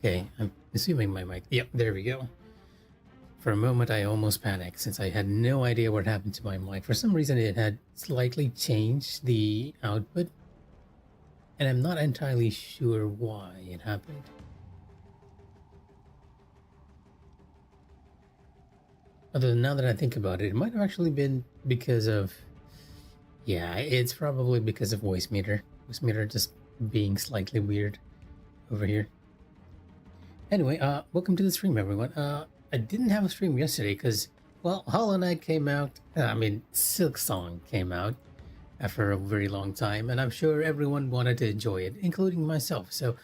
Okay, I'm assuming my mic. Yep, there we go. For a moment, I almost panicked since I had no idea what happened to my mic. For some reason, it had slightly changed the output, and I'm not entirely sure why it happened. Although now that I think about it, it might have actually been because of, yeah, it's probably because of voice meter. Voice meter just being slightly weird over here. Anyway, welcome to the stream, everyone. I didn't have a stream yesterday because, well, Hollow Knight came out. Silk Song came out after a very long time, and I'm sure everyone wanted to enjoy it, including myself. So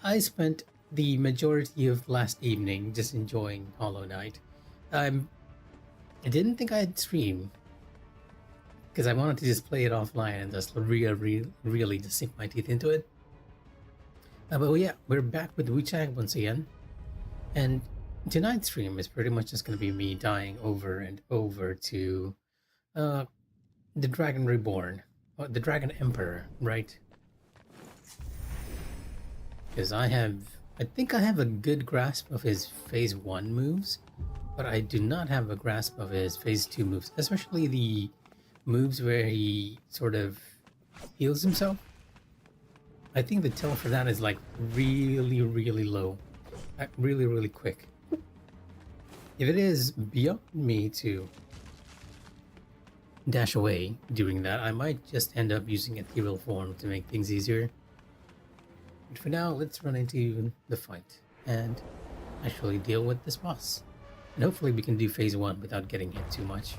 I spent the majority of last evening just enjoying Hollow Knight. I didn't think I'd stream because I wanted to just play it offline and just really just sink my teeth into it. But yeah, we're back with WeChat once again, and tonight's stream is pretty much just going to be me dying over and over to the Dragon Reborn, or the Dragon Emperor, right? Because I think I have a good grasp of his Phase 1 moves, but I do not have a grasp of his Phase 2 moves, especially the moves where he sort of heals himself. I think the tell for that is like really low, really quick. If it is beyond me to dash away during that, I might just end up using ethereal form to make things easier. But for now, let's run into the fight and actually deal with this boss. And hopefully we can do phase 1 without getting hit too much.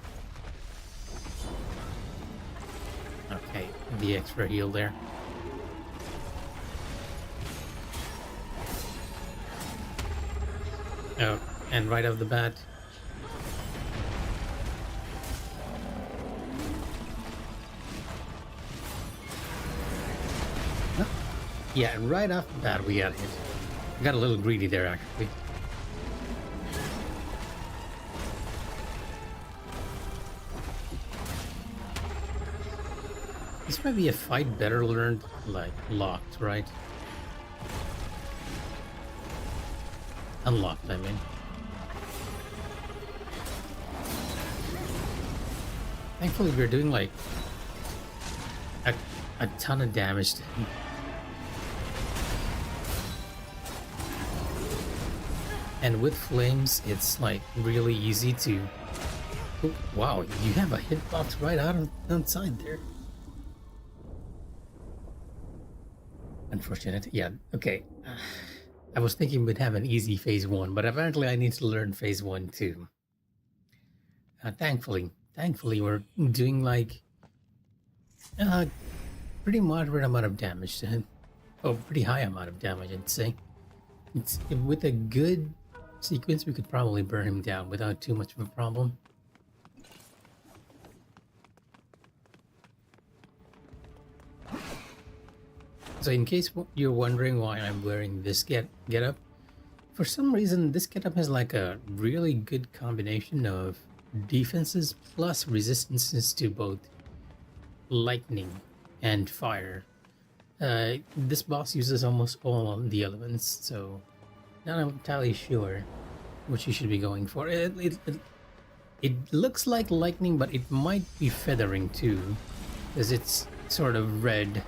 Okay, the extra heal there. Oh, and right off the bat. Huh? Yeah, right off the bat we got hit. I got a little greedy there actually. This might be a fight better learned, like, locked, right? Unlocked, I mean. Thankfully, we're doing like a ton of damage to him. And with flames, it's like really easy to. Oh, wow, you have a hitbox right outside there. Unfortunate. Yeah, okay. I was thinking we'd have an easy phase 1, but apparently I need to learn phase 1 too. Thankfully, we're doing like pretty moderate amount of damage to him. Oh, pretty high amount of damage, I'd say. With a good sequence, we could probably burn him down without too much of a problem. So in case you're wondering why I'm wearing this getup, for some reason this getup has like a really good combination of defenses plus resistances to both lightning and fire. This boss uses almost all the elements, so not entirely sure what you should be going for. It looks like lightning, but it might be feathering too, because it's sort of red.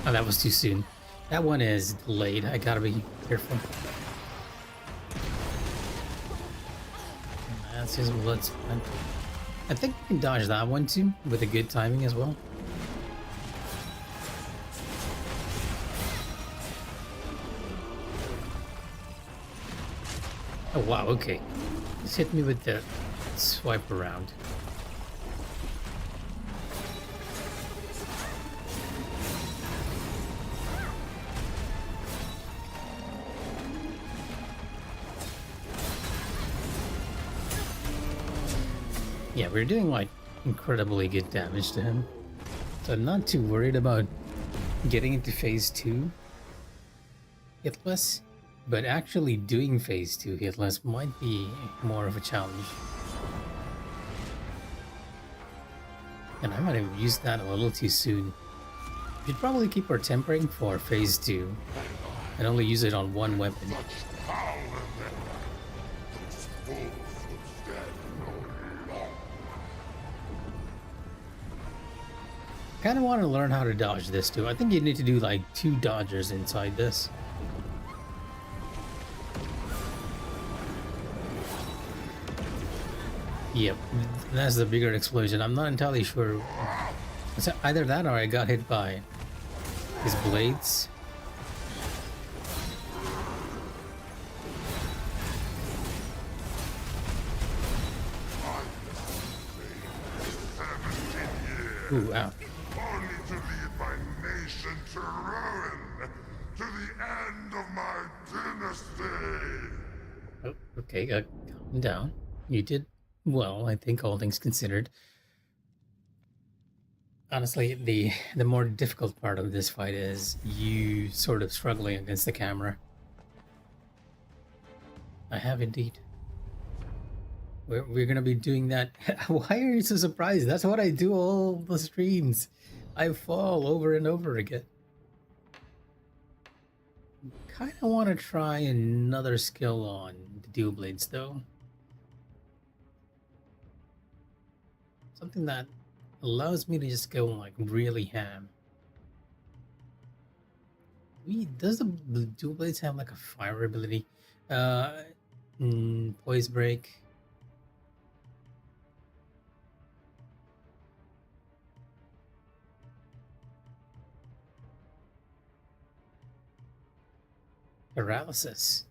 Oh, that was too soon. That one is delayed. I gotta be careful. That's his blood spine. I think we can dodge that one too, with a good timing as well. Oh wow, okay. Just hit me with the swipe around. Yeah, we're doing like incredibly good damage to him. So I'm not too worried about getting into phase 2 hitless, but actually doing phase 2 hitless might be more of a challenge. And I might have used that a little too soon. We should probably keep our tempering for phase 2 and only use it on one weapon. Kind of want to learn how to dodge this too. I think you need to do like 2 dodgers inside this. Yep, that's the bigger explosion. I'm not entirely sure. It's either that or I got hit by his blades. Ooh, ow. Only to lead my nation to ruin, to the end of my dynasty. Oh, okay, calm down. You did well, I think, all things considered. Honestly, the more difficult part of this fight is you sort of struggling against the camera. I have indeed. We're gonna be doing that. Why are you so surprised? That's what I do all the streams. I fall over and over again. Kind of want to try another skill on the dual blades though. Something that allows me to just go like really ham. Does the dual blades have like a fire ability? Poise break. Paralysis.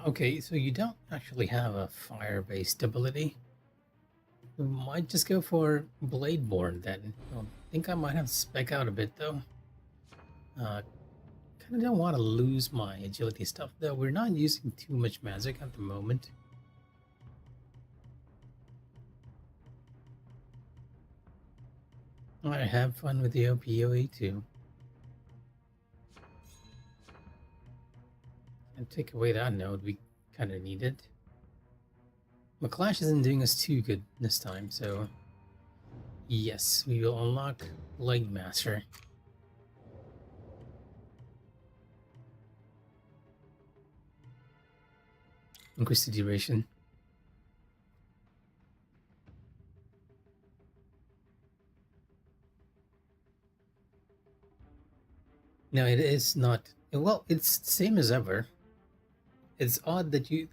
Okay, so you don't actually have a fire-based ability. We might just go for Bladeborn then. I think I might have to spec out a bit though. Kind of don't want to lose my agility stuff though. We're not using too much magic at the moment. I have fun with the OPOE too. And take away that node, we kind of need it. McClash isn't doing us too good this time, so yes, we will unlock Leg Master. Increase the duration. No, it is not. Well, it's the same as ever. It's odd that you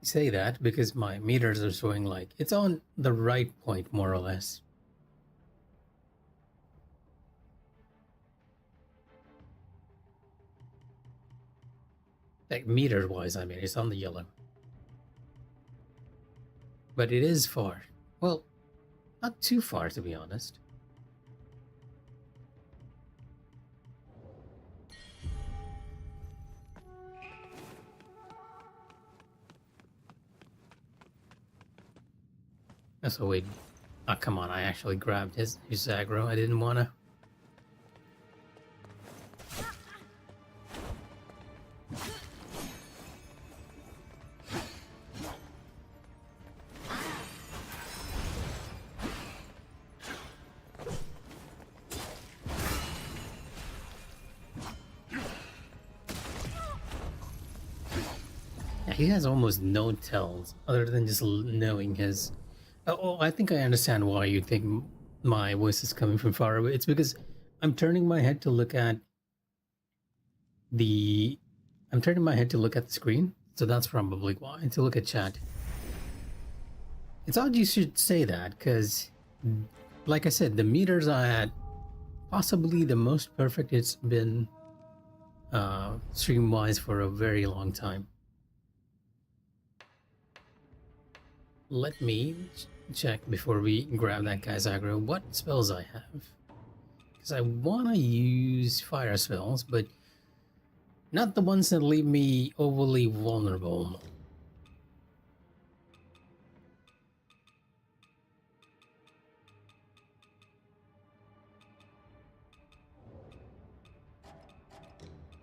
say that because my meters are showing like it's on the right point, more or less. Like meter-wise, I mean, it's on the yellow. But it is far. Well, not too far, to be honest. So wait. Oh, come on, I actually grabbed his aggro. I didn't want to. He has almost no tells other than just knowing his. Oh, I think I understand why you think my voice is coming from far away. It's because I'm turning my head to look at the. I'm turning my head to look at the screen, so that's probably why. And to look at chat. It's odd you should say that, because, like I said, the meters are at possibly the most perfect it's been stream-wise for a very long time. Let me check before we grab that guy's aggro what spells I have. Because I want to use fire spells, but Not the ones that leave me overly vulnerable.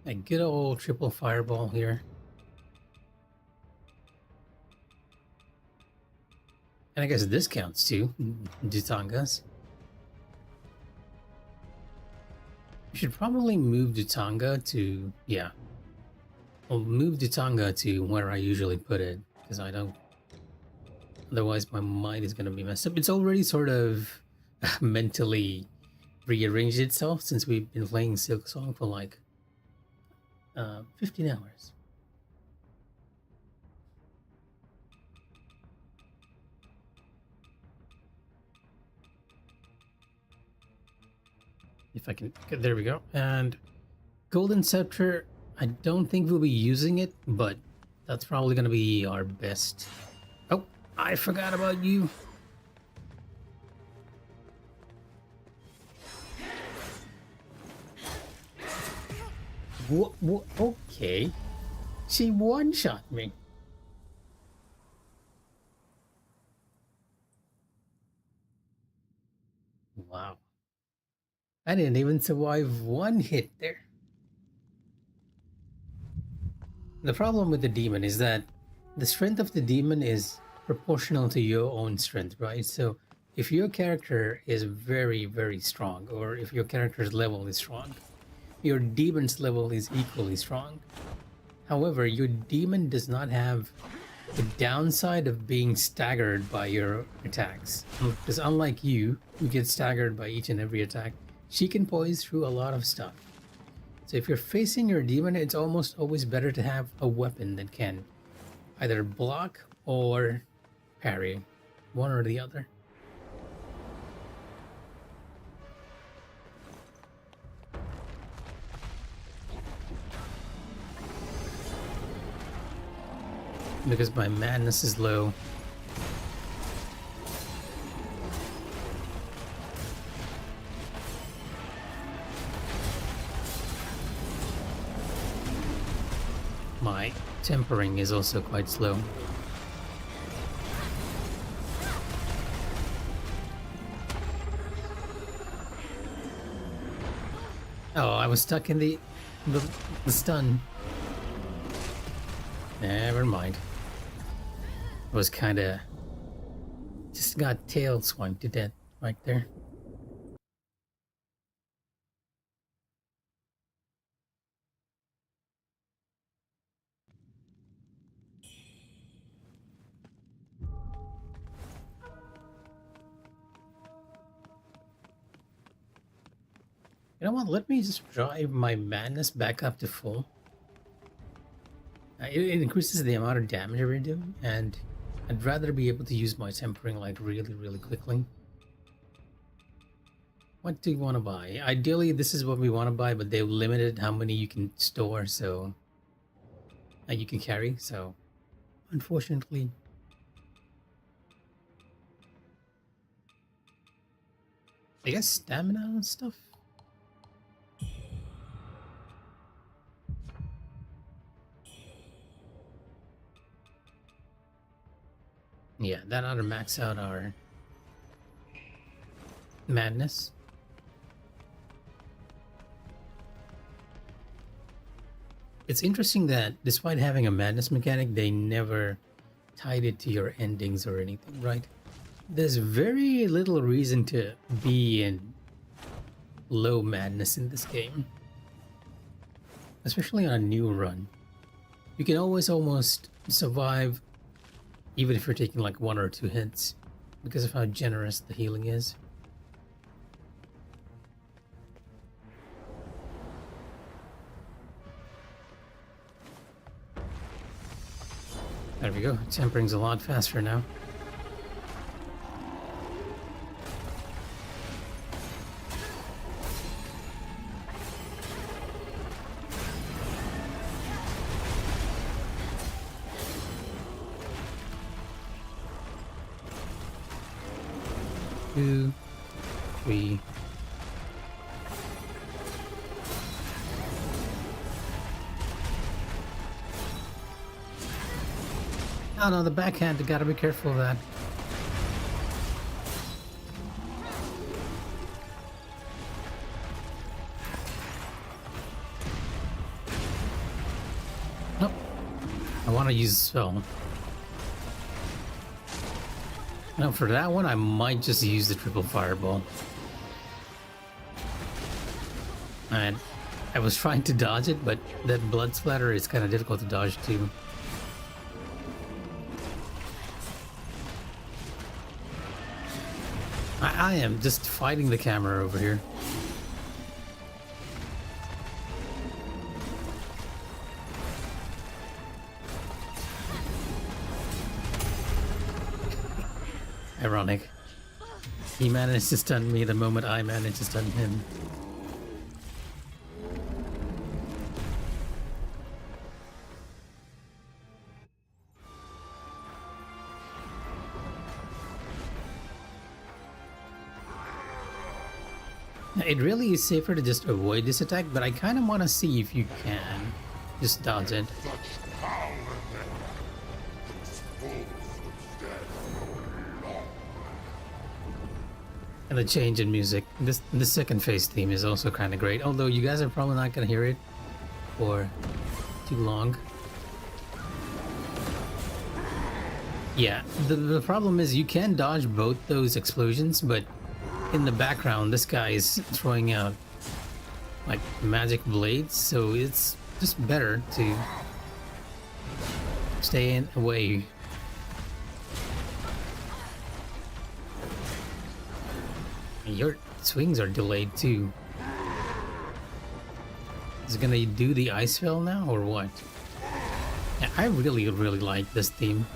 A good old triple fireball here. And I guess this counts too. Dutangas. We should probably move Dutanga to... yeah. I'll move Dutanga to where I usually put it, because I don't... otherwise my mind is going to be messed up. It's already sort of mentally rearranged itself since we've been playing Silk Song for like 15 hours. If I can... there we go. And Golden Scepter, I don't think we'll be using it, but that's probably going to be our best. Oh, I forgot about you. What? Okay. She one-shot me. Wow. I didn't even survive one hit there. The problem with the demon is that the strength of the demon is proportional to your own strength, right? So if your character is very, very strong, or if your character's level is strong, your demon's level is equally strong. However, your demon does not have the downside of being staggered by your attacks. Because unlike you, who get staggered by each and every attack, she can poise through a lot of stuff. So if you're facing your demon, it's almost always better to have a weapon that can either block or parry, one or the other. Because my madness is low. My tempering is also quite slow. Oh, I was stuck in the stun. Never mind. I was kinda... just got tail swung to death right there. You know what? Let me just drive my madness back up to full. It increases the amount of damage we're doing, and I'd rather be able to use my tempering like really, really quickly. What do you want to buy? Ideally, this is what we want to buy, but they've limited how many you can store, so you can carry. So, unfortunately, I guess stamina and stuff. Yeah, that ought to max out our madness. It's interesting that despite having a madness mechanic, they never tied it to your endings or anything, right? There's very little reason to be in low madness in this game. Especially on a new run. You can always almost survive even if you're taking like 1 or 2 hits, because of how generous the healing is. There we go. Tempering's a lot faster now. Two, three. Oh no, the backhand, you gotta be careful of that. Nope. I want to use spell. Now for that one, I might just use the triple fireball. And I was trying to dodge it, but that blood splatter is kind of difficult to dodge too. I am just fighting the camera over here. Ironic. He managed to stun me the moment I managed to stun him. It really is safer to just avoid this attack, but I kind of want to see if you can just dodge it. Such power then. Those fools of death no long. And the change in music. The second phase theme is also kind of great, although you guys are probably not going to hear it for too long. Yeah, the problem is you can dodge both those explosions, but in the background this guy is throwing out like magic blades, so it's just better to stay away. Your swings are delayed too. Is it gonna do the ice spell now or what? Yeah, I really like this theme.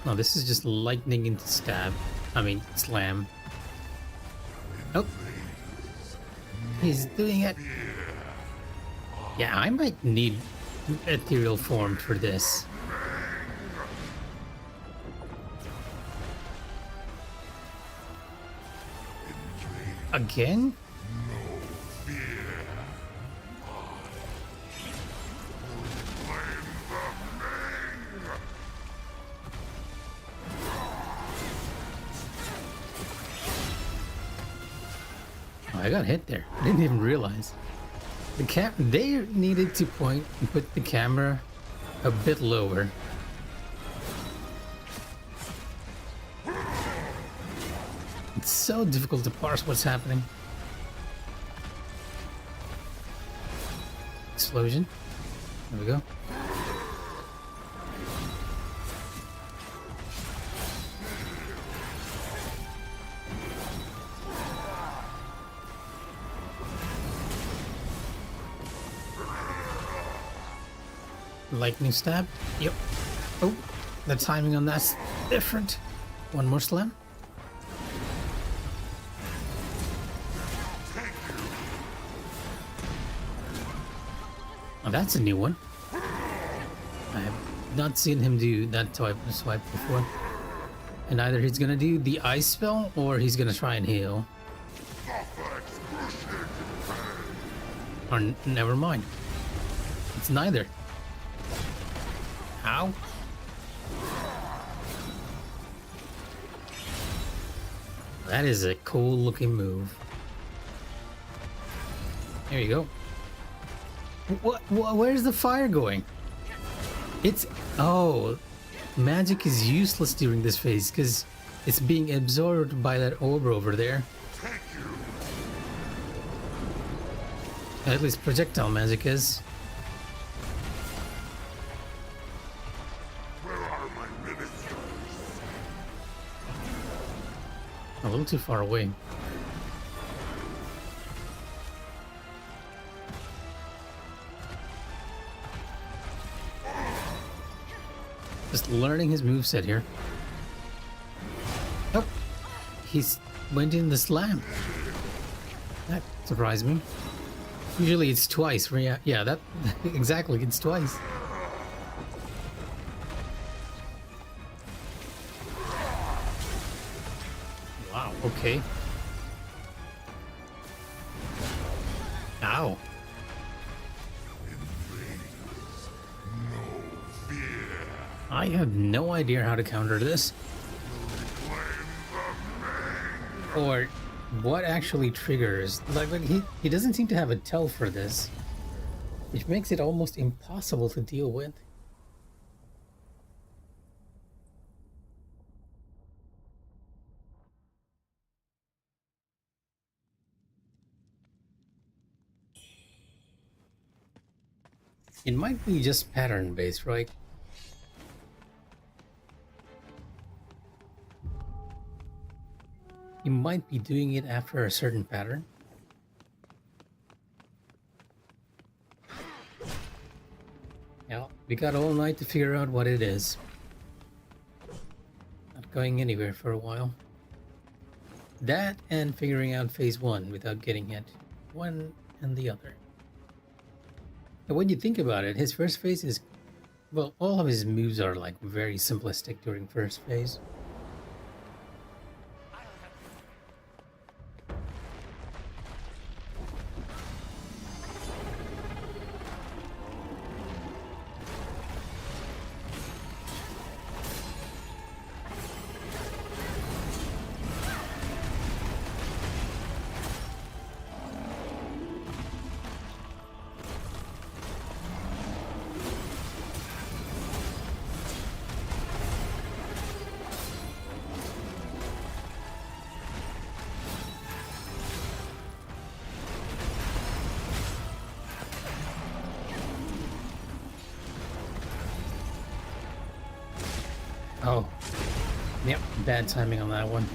Oh, this is just lightning into stab. I mean, slam. Oh, he's doing it. Yeah, I might need ethereal form for this. Again? I got hit there. I didn't even realize. They needed to point and put the camera a bit lower. It's so difficult to parse what's happening. Explosion. There we go. Lightning stab. Yep. Oh, the timing on that's different. One more slam. Oh, that's a new one. I have not seen him do that type of swipe before. And either he's gonna do the ice spell or he's gonna try and heal. Or never mind. It's neither. Ow. That is a cool looking move. There you go. What? Where's the fire going? It's... Oh, magic is useless during this phase because it's being absorbed by that orb over there. At least projectile magic is. A little too far away. Just learning his moveset here. Oh, he's went in the slam. That surprised me. Usually it's twice. Yeah, that exactly. It's twice. Wow. Okay. Ow. I have no idea how to counter this, or what actually triggers. Like he doesn't seem to have a tell for this, which makes it almost impossible to deal with. It might be just pattern based, right? You might be doing it after a certain pattern. Yeah, we got all night to figure out what it is. Not going anywhere for a while. That and figuring out phase 1 without getting hit. One and the other. And when you think about it, his first phase is... Well, all of his moves are like very simplistic during first phase. Oh, yep, bad timing on that one.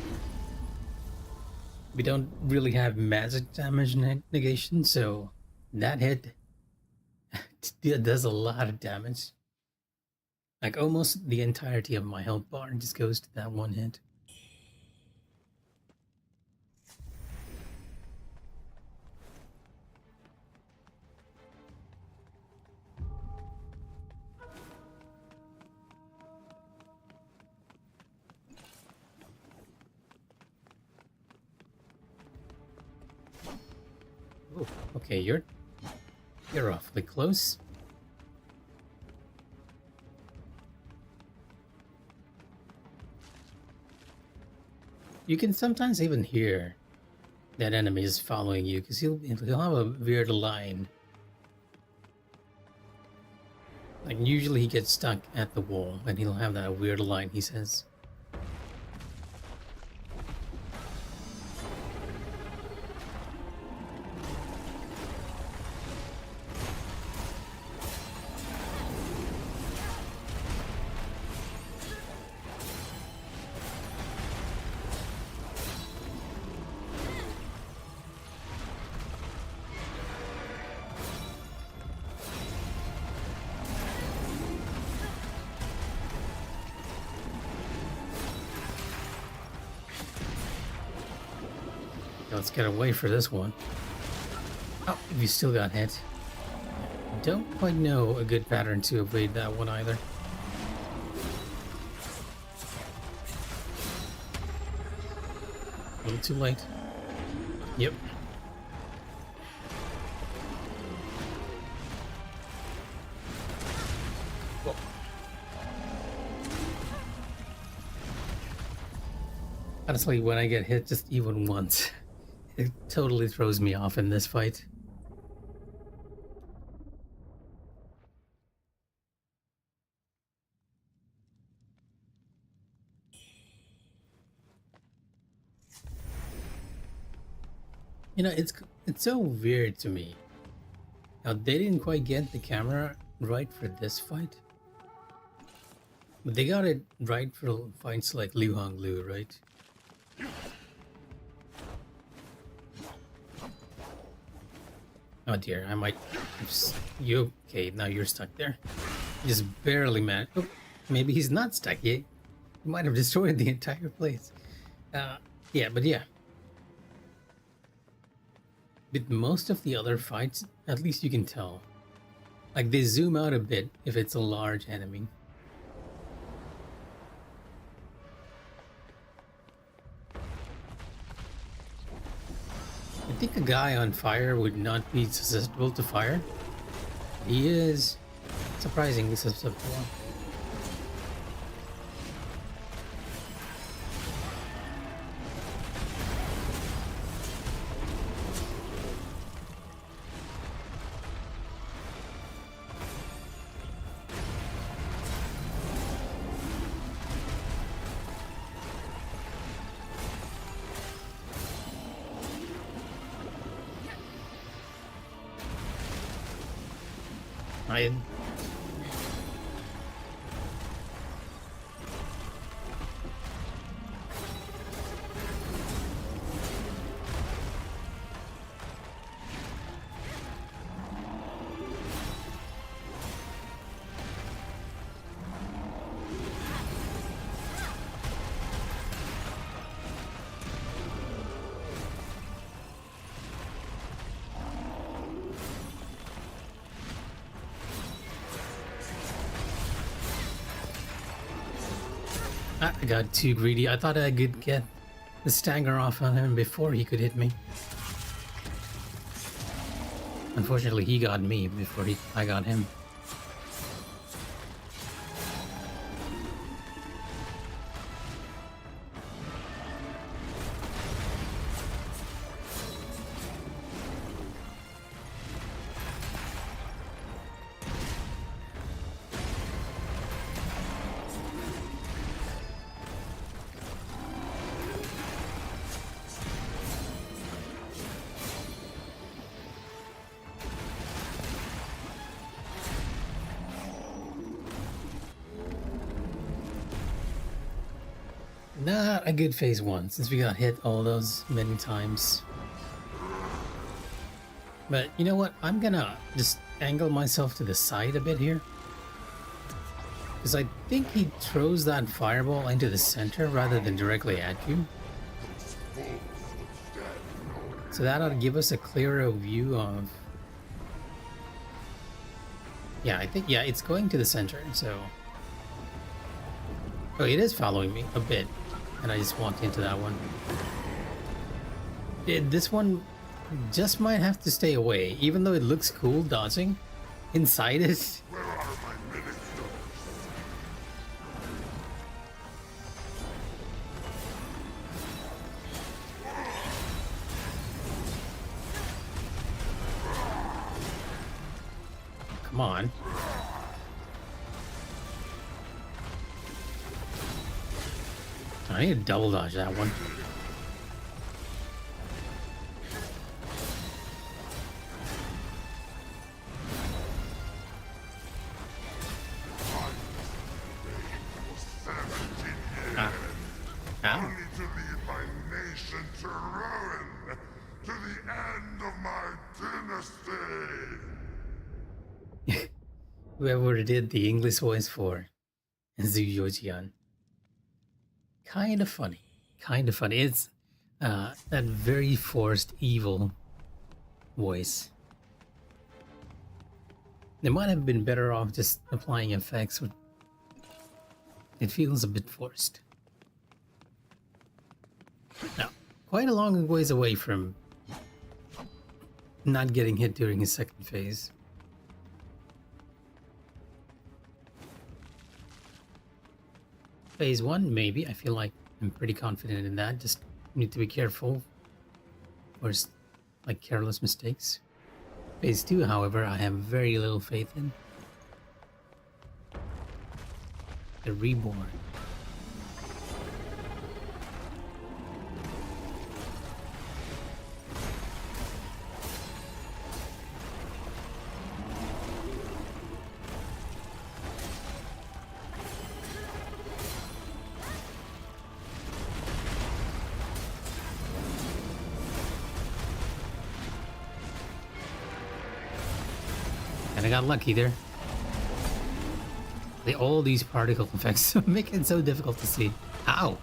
We don't really have magic damage negation, so that hit does a lot of damage. Like almost the entirety of my health bar just goes to that one hit. Ooh, okay, you're awfully close. You can sometimes even hear that enemy is following you because he'll have a weird line. Like usually he gets stuck at the wall and he'll have that weird line he says. Let's get away for this one. Oh, you still got hit. Don't quite know a good pattern to evade that one either. A little too late. Yep. Whoa. Honestly, when I get hit just even once, it totally throws me off in this fight. You know, it's so weird to me. Now, they didn't quite get the camera right for this fight. But they got it right for fights like Liu Hong Lu, right? Oh dear, I might... You... Okay, now you're stuck there. Just barely managed... Oh, maybe he's not stuck yet. He might have destroyed the entire place. Yeah, but yeah. With most of the other fights, at least you can tell. Like, they zoom out a bit if it's a large enemy. I think a guy on fire would not be susceptible to fire. He is surprisingly susceptible. I I got too greedy. I thought I could get the stagger off on him before he could hit me. Unfortunately, he got me before I got him. Not a good phase one, since we got hit all those many times. But you know what? I'm gonna just angle myself to the side a bit here. Because I think he throws that fireball into the center rather than directly at you. So that'll give us a clearer view of... Yeah, I think, yeah, it's going to the center, so... Oh, it is following me a bit. And I just walked into that one. This one just might have to stay away, even though it looks cool dodging. Inside it, Where are my ministers? come on. I need to double dodge that one. Ow. Only to lead my nation to ruin, to the end of my dynasty. Whoever did the English voice for Zhu Yojian. Kind of funny. Kind of funny. It's that very forced evil voice. They might have been better off just applying effects. It feels a bit forced. Now, quite a long ways away from not getting hit during his second phase. Phase 1, maybe. I feel like I'm pretty confident in that. Just need to be careful. Or like careless mistakes. Phase 2, however, I have very little faith in. The Reborn. And I got lucky there. All these particle effects make it so difficult to see. Ow!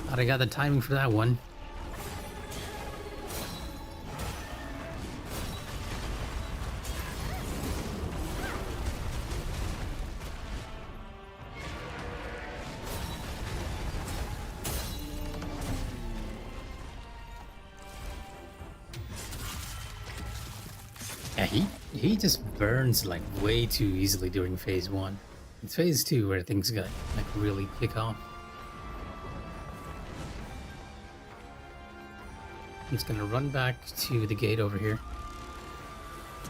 Thought I got the timing for that one. Yeah, he just burns like way too easily during phase 1. It's phase 2 where things got like really kick off. I'm just gonna run back to the gate over here.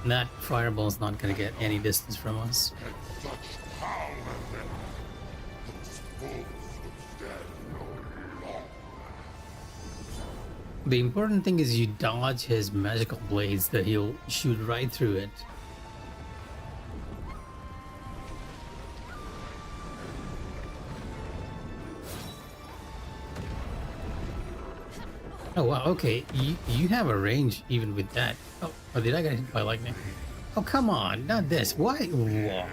And that fireball's not gonna get any distance from us. And such power then, those fools would stand no longer. The important thing is you dodge his magical blades that he'll shoot right through it. Oh wow, okay. You have a range even with that. Oh, did I get hit by lightning? Oh come on, not this. Why? Whoa.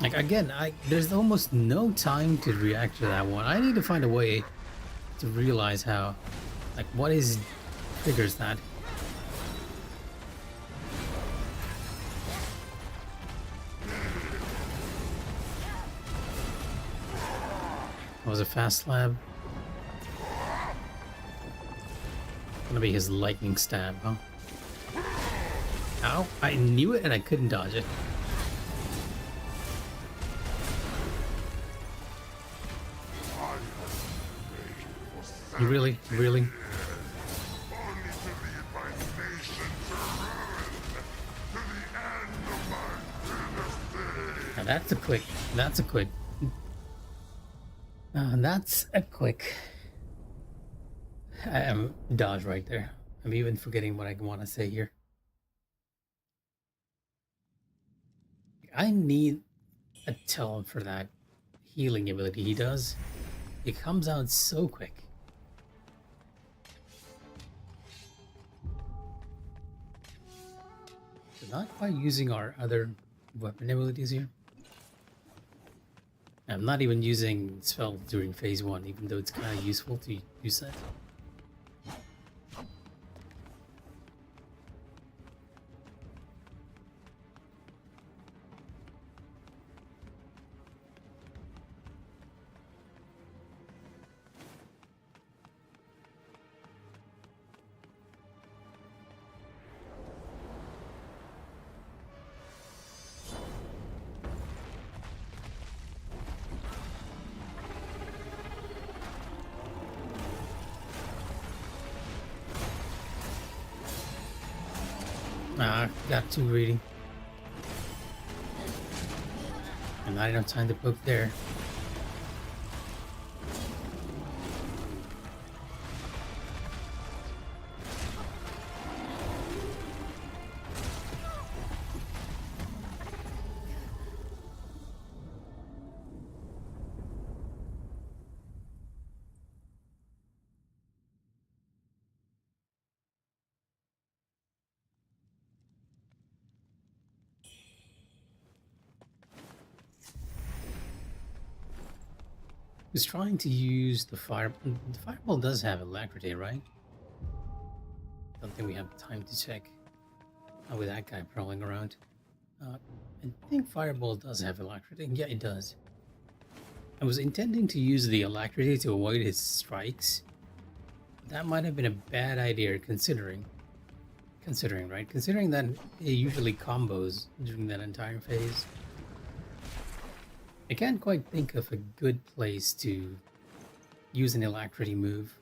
Like again, there's almost no time to react to that one. I need to find a way to realize how, like, what is triggers that. That was a fast slab. Gonna be his lightning stab, huh? Ow! I knew it and I couldn't dodge it. Really? Really? Now that's a quick. That's a quick. That's a quick. I am dodge right there. I'm even forgetting what I want to say here. I need a tell for that healing ability he does. It comes out so quick. So not quite using our other weapon abilities here. I'm not even using spell during phase 1, even though it's kind of useful to use that. Got too greedy. And not enough time to poke there. Was trying to use the fire. The fireball does have alacrity, right? Don't think we have time to check. Not with that guy prowling around. I think fireball does have alacrity. Yeah, it does. I was intending to use the alacrity to avoid his strikes. That might have been a bad idea, considering, right? Considering that it usually combos during that entire phase. I can't quite think of a good place to use an alacrity move.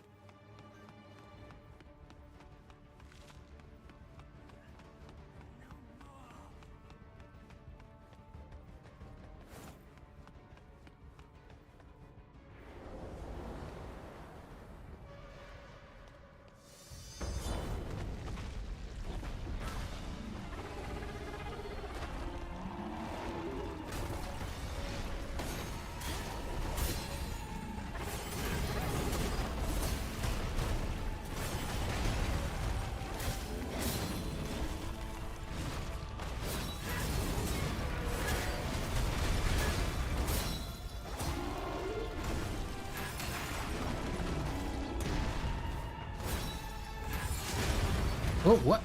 Oh, what?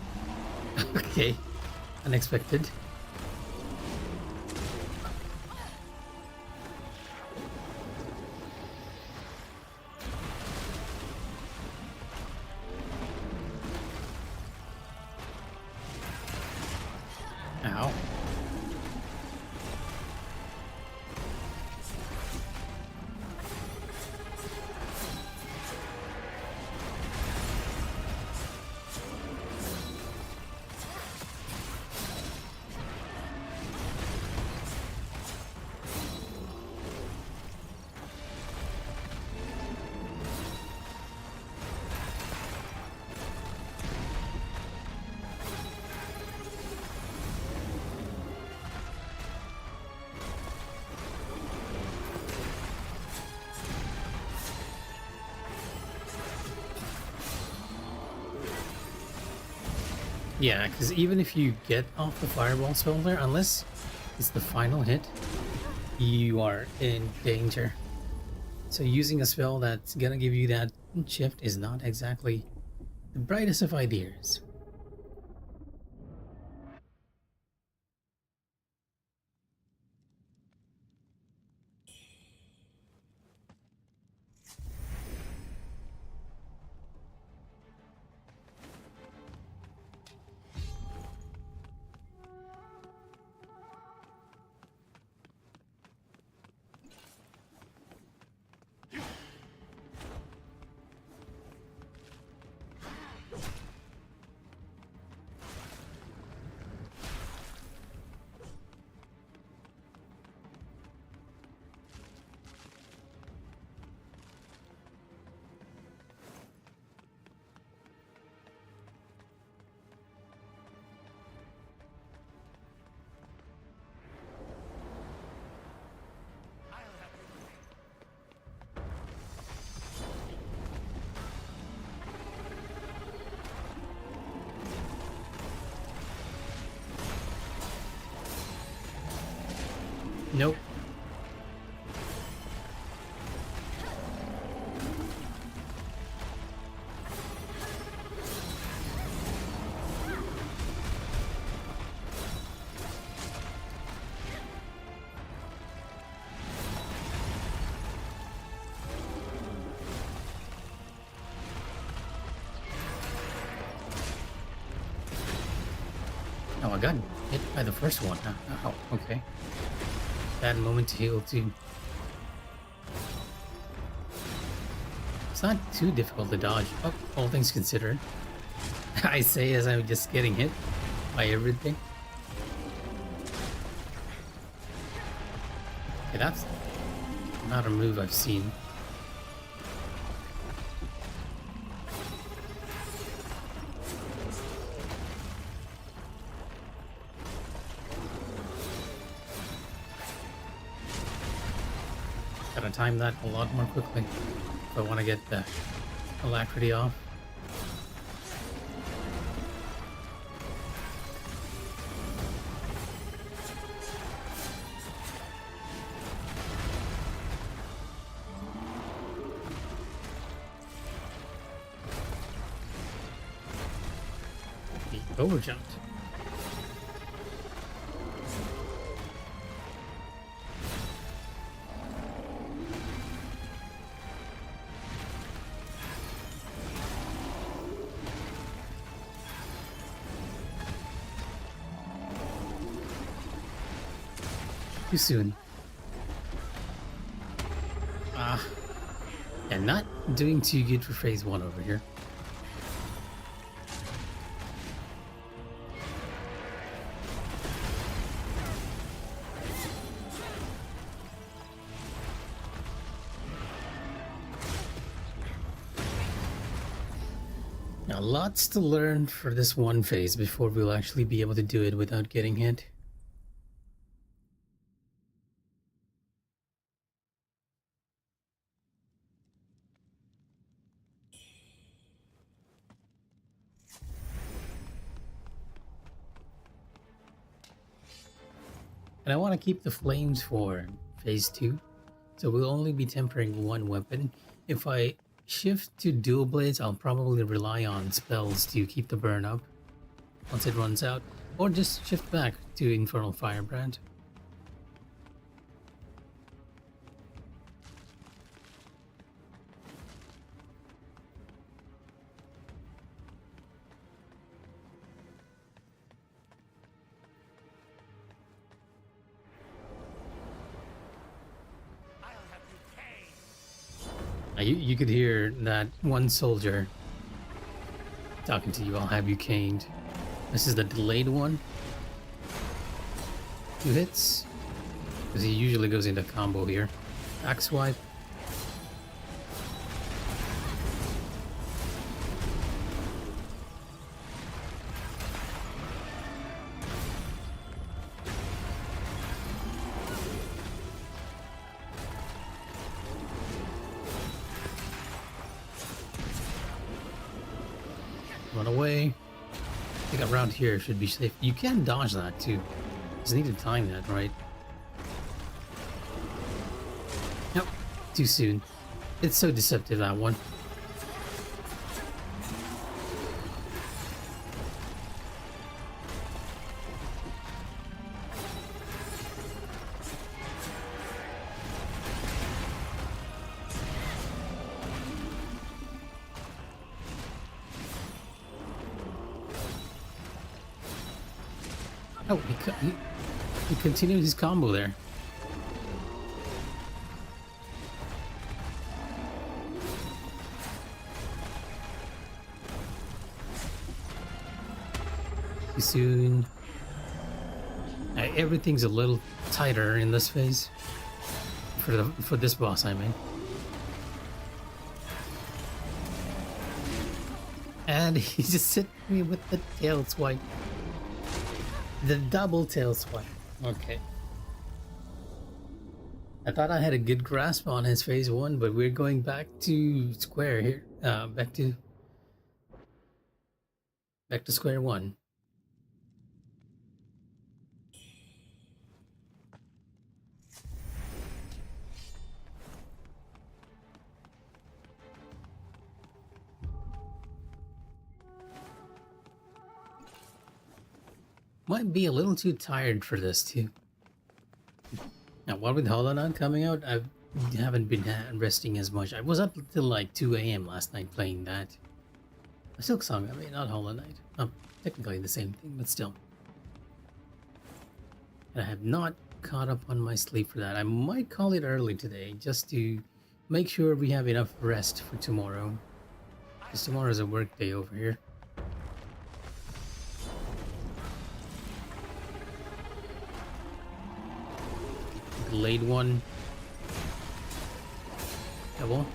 Okay. Unexpected. Ow. Yeah, because even if you get off the fireball spell there, unless it's the final hit, you are in danger. So using a spell that's gonna give you that shift is not exactly the brightest of ideas. Nope. Oh, I got hit by the first one. Huh? Oh, okay. Bad moment to heal too. It's not too difficult to dodge, all things considered. I say as I'm just getting hit by everything. Okay, that's not a move I've seen. Gotta time that a lot more quickly if I want to get the alacrity off. He overjumped. Too soon. And not doing too good for phase 1 over here. Now, lots to learn for this one phase before we'll actually be able to do it without getting hit. And I want to keep the flames for phase 2, so we'll only be tempering one weapon. If I shift to dual blades, I'll probably rely on spells to keep the burn up once it runs out, or just shift back to Infernal Firebrand. You could hear that one soldier talking to you. I'll have you caned. This is the delayed one. 2 hits. Because he usually goes into combo here. Axe swipe. Run away. I think around here should be safe. You can dodge that too. Just need to time that right. Nope, too soon. It's so deceptive, that one. Oh, he continued his combo there. Too soon. Everything's a little tighter in this phase. For this boss, I mean. And he just hit me with the tail swipe. The double tail swipe. Okay. I thought I had a good grasp on his phase 1, but we're going back to square here. Back to square one. Might be a little too tired for this too. Now, what with Hollow Knight coming out, I haven't been resting as much. I was up till like 2 a.m. last night playing that. A Silk Song, I mean, not Hollow Knight. Oh, technically the same thing, but still. And I have not caught up on my sleep for that. I might call it early today, just to make sure we have enough rest for tomorrow. Because tomorrow's a work day over here. Delayed one. Double.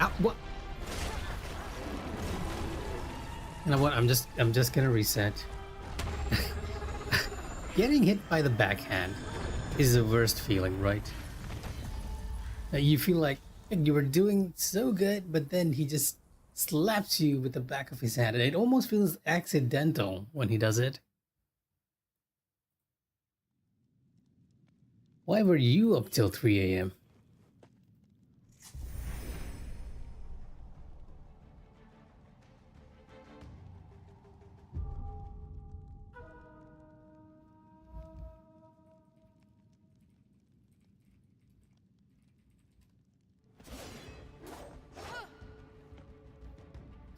Ow, what? You know what? I'm just gonna reset. Getting hit by the backhand is the worst feeling, right? You feel like you were doing so good, but then he just slaps you with the back of his hand, and it almost feels accidental when he does it. Why were you up till 3 a.m.?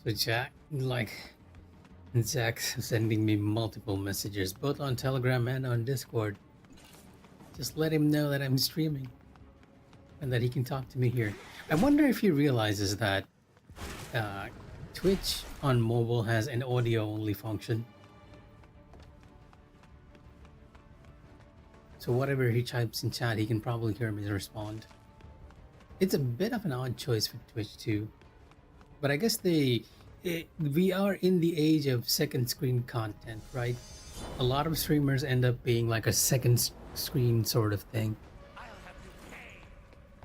So Jack's sending me multiple messages, both on Telegram and on Discord. Just let him know that I'm streaming and that he can talk to me here. I wonder if he realizes that Twitch on mobile has an audio-only function. So whatever he types in chat, he can probably hear me respond. It's a bit of an odd choice for Twitch too. But I guess we are in the age of second screen content, right? A lot of streamers end up being like a second screen sort of thing.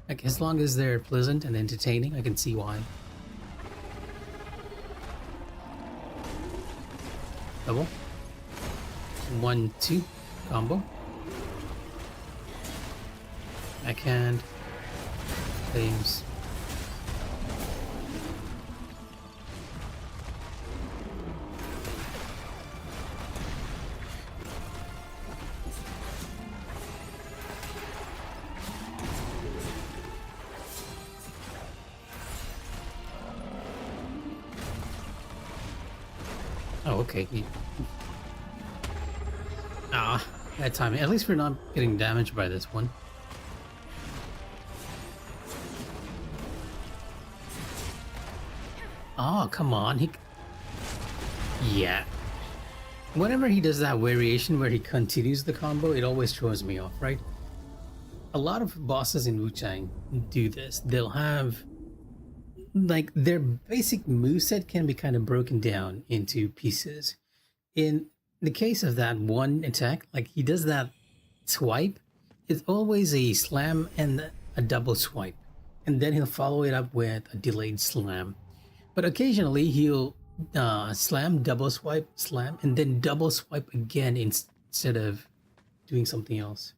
Like, as long as they're pleasant and entertaining, I can see why. Double. 1-2 combo. Backhand. Flames. Oh, okay. That timing. At least we're not getting damaged by this one. Oh, come on. Yeah. Whenever he does that variation where he continues the combo, it always throws me off, right? A lot of bosses in Wu-Chang do this. They'll have... like, their basic moveset can be kind of broken down into pieces. In the case of that one attack, like he does that swipe, it's always a slam and a double swipe. And then he'll follow it up with a delayed slam. But occasionally he'll slam, double swipe, slam, and then double swipe again instead of doing something else.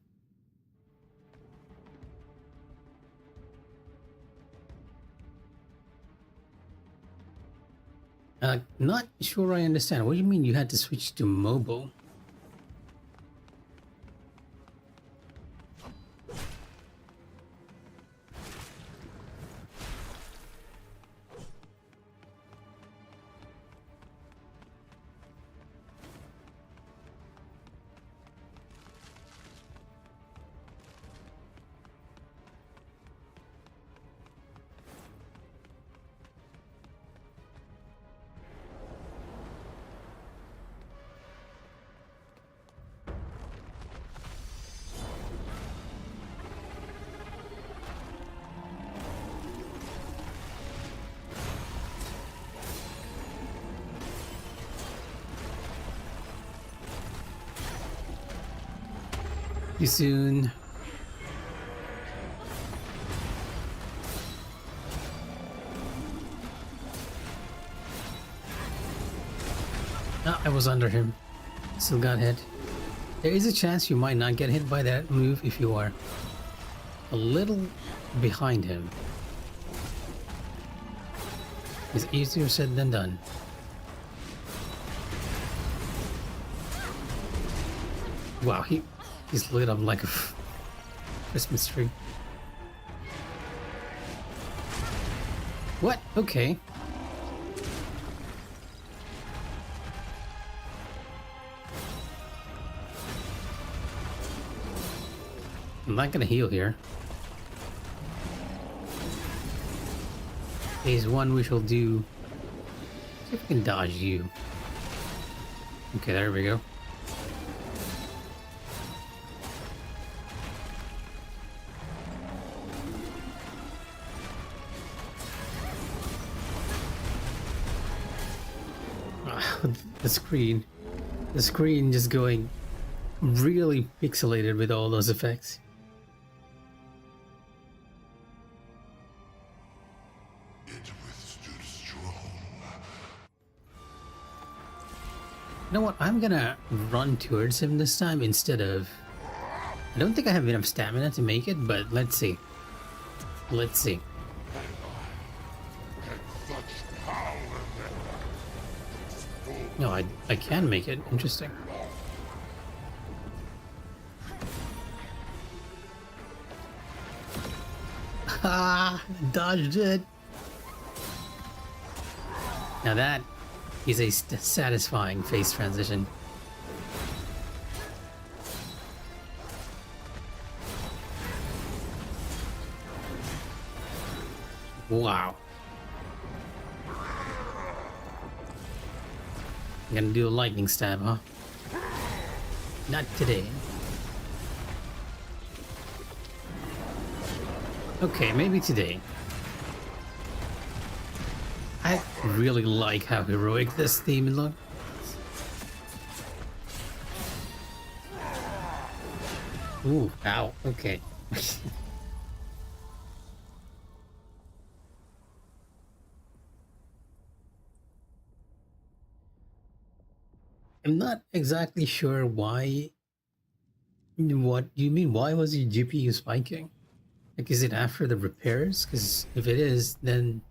Not sure I understand. What do you mean you had to switch to mobile? See you soon. Ah, I was under him. Still got hit. There is a chance you might not get hit by that move if you are a little behind him. It's easier said than done. Wow, he's lit up like a Christmas tree. What? Okay. I'm not gonna heal here. Phase 1 we shall do. See if we can dodge you. Okay, there we go. The screen just going really pixelated with all those effects. It withstood strong. You know what? I'm gonna run towards him this time instead of... I don't think I have enough stamina to make it, but let's see. Let's see. No, I can make it. Interesting. Ah, dodged it. Now that is a satisfying face transition. Wow. I'm gonna do a lightning stab, huh? Not today. Okay, maybe today. I really like how heroic this theme looks. Ooh, ow, okay. I'm not exactly sure why. What do you mean? Why was your GPU spiking? Like, is it after the repairs? Because if it is, then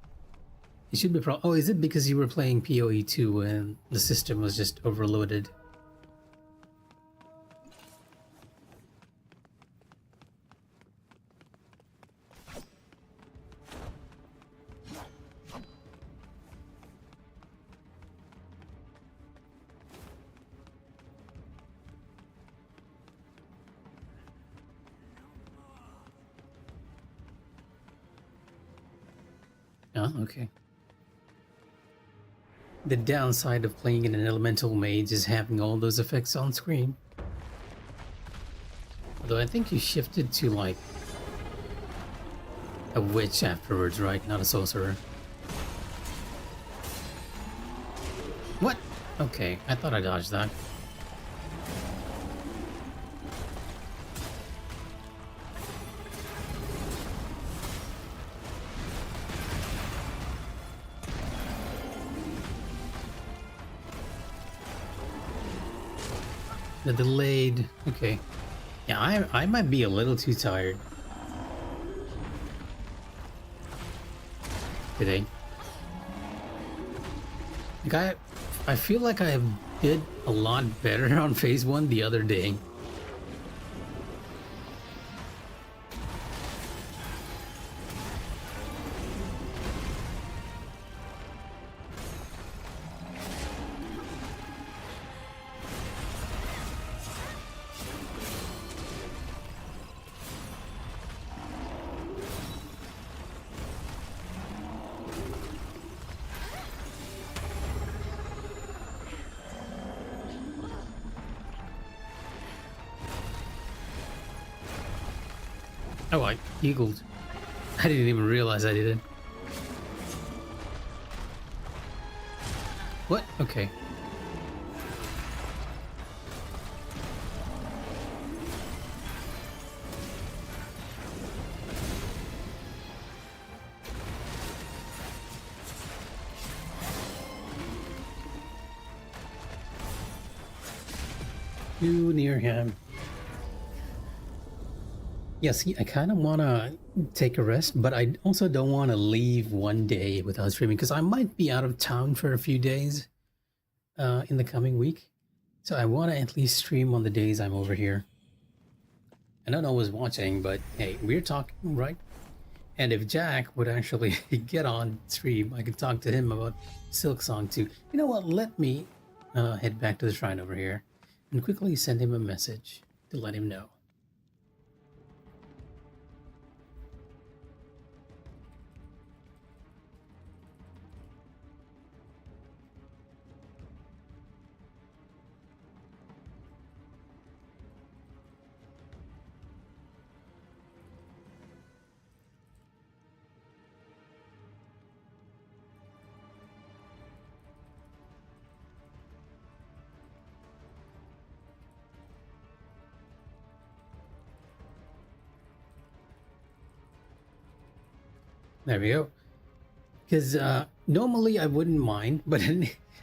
it should be oh, is it because you were playing PoE 2 and the system was just overloaded? Oh, okay. The downside of playing in an elemental mage is having all those effects on screen. Although I think you shifted to like a witch afterwards, right? Not a sorcerer. What? Okay, I thought I dodged that. The delayed. Okay. Yeah, I might be a little too tired today. Like I feel like I did a lot better on phase 1 the other day. Oh, I eagled. I didn't even realize I did it. What? Okay. Too near him. Yes, I kind of want to take a rest, but I also don't want to leave one day without streaming because I might be out of town for a few days in the coming week. So I want to at least stream on the days I'm over here. I don't know who's watching, but hey, we're talking, right? And if Jack would actually get on stream, I could talk to him about Silk Song too. You know what? Let me head back to the shrine over here and quickly send him a message to let him know. There we go. Because normally I wouldn't mind, but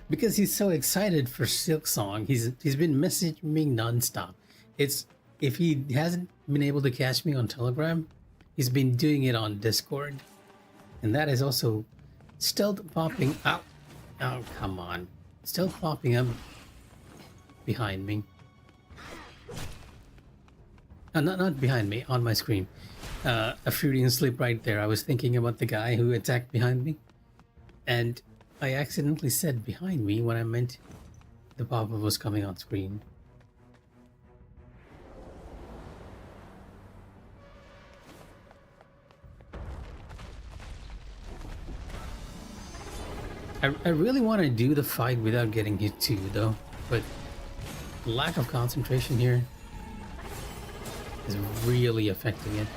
because he's so excited for Silk Song, he's been messaging me nonstop. It's if he hasn't been able to catch me on Telegram, he's been doing it on Discord, and that is also stealth popping out. Oh come on, stealth popping up behind me. Not behind me, on my screen. A Freudian slip right there. I was thinking about the guy who attacked behind me, and I accidentally said behind me when I meant the pop-up was coming on screen. I really want to do the fight without getting hit too, though, but lack of concentration here is really affecting it.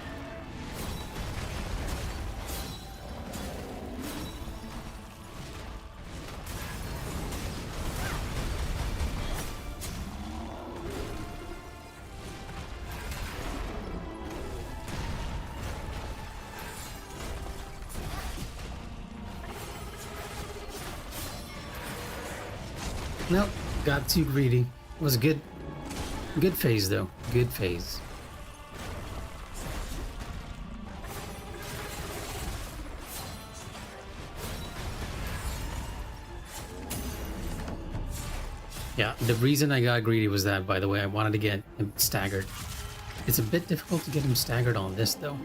Nope, got too greedy. It was a good phase though. Good phase. Yeah, the reason I got greedy was that, by the way, I wanted to get him staggered. It's a bit difficult to get him staggered on this though.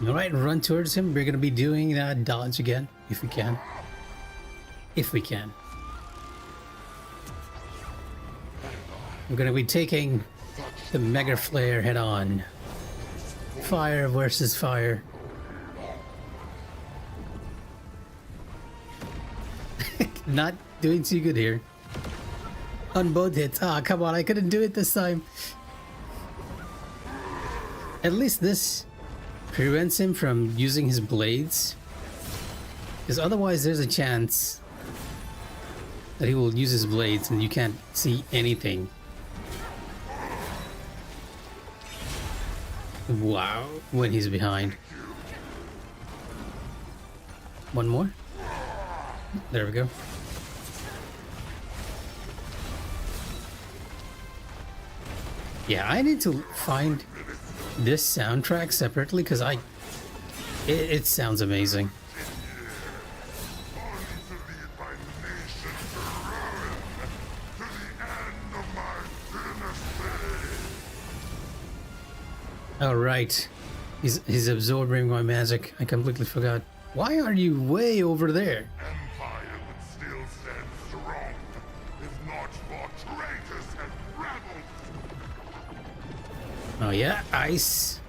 Alright, run towards him. We're gonna be doing that dodge again, if we can. If we can. We're gonna be taking the Mega Flare head on. Fire versus fire. Not doing too good here. On both hits. Ah, come on, I couldn't do it this time. At least this prevents him from using his blades. Because otherwise there's a chance that he will use his blades and you can't see anything. Wow, when he's behind. One more. There we go. Yeah, I need to find this soundtrack separately because it sounds amazing. All right, he's absorbing my magic. I completely forgot. Why are you way over there? Empire would still stand strong if not for traitors and rebels. Oh yeah, ice.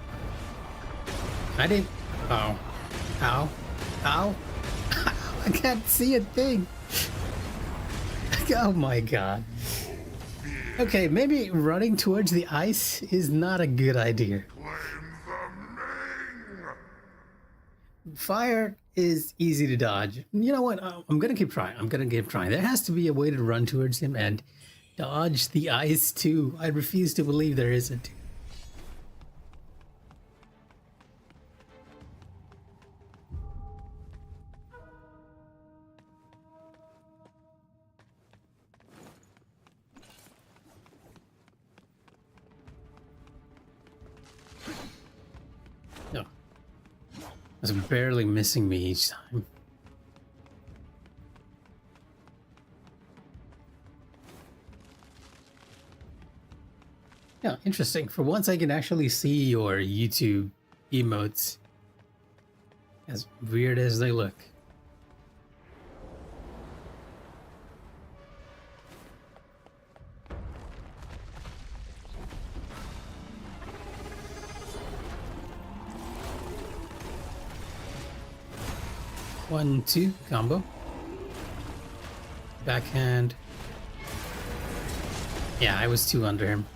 I didn't. Oh, ow, ow! I can't see a thing. Oh my god. Okay, maybe running towards the ice is not a good idea. Claim the Ming! Fire is easy to dodge. You know what? I'm gonna keep trying. I'm gonna keep trying. There has to be a way to run towards him and dodge the ice too. I refuse to believe there isn't. No. It's barely missing me each time. Yeah, interesting. For once I can actually see your YouTube emotes. As weird as they look. One, two, combo. Backhand. Yeah, I was two under him.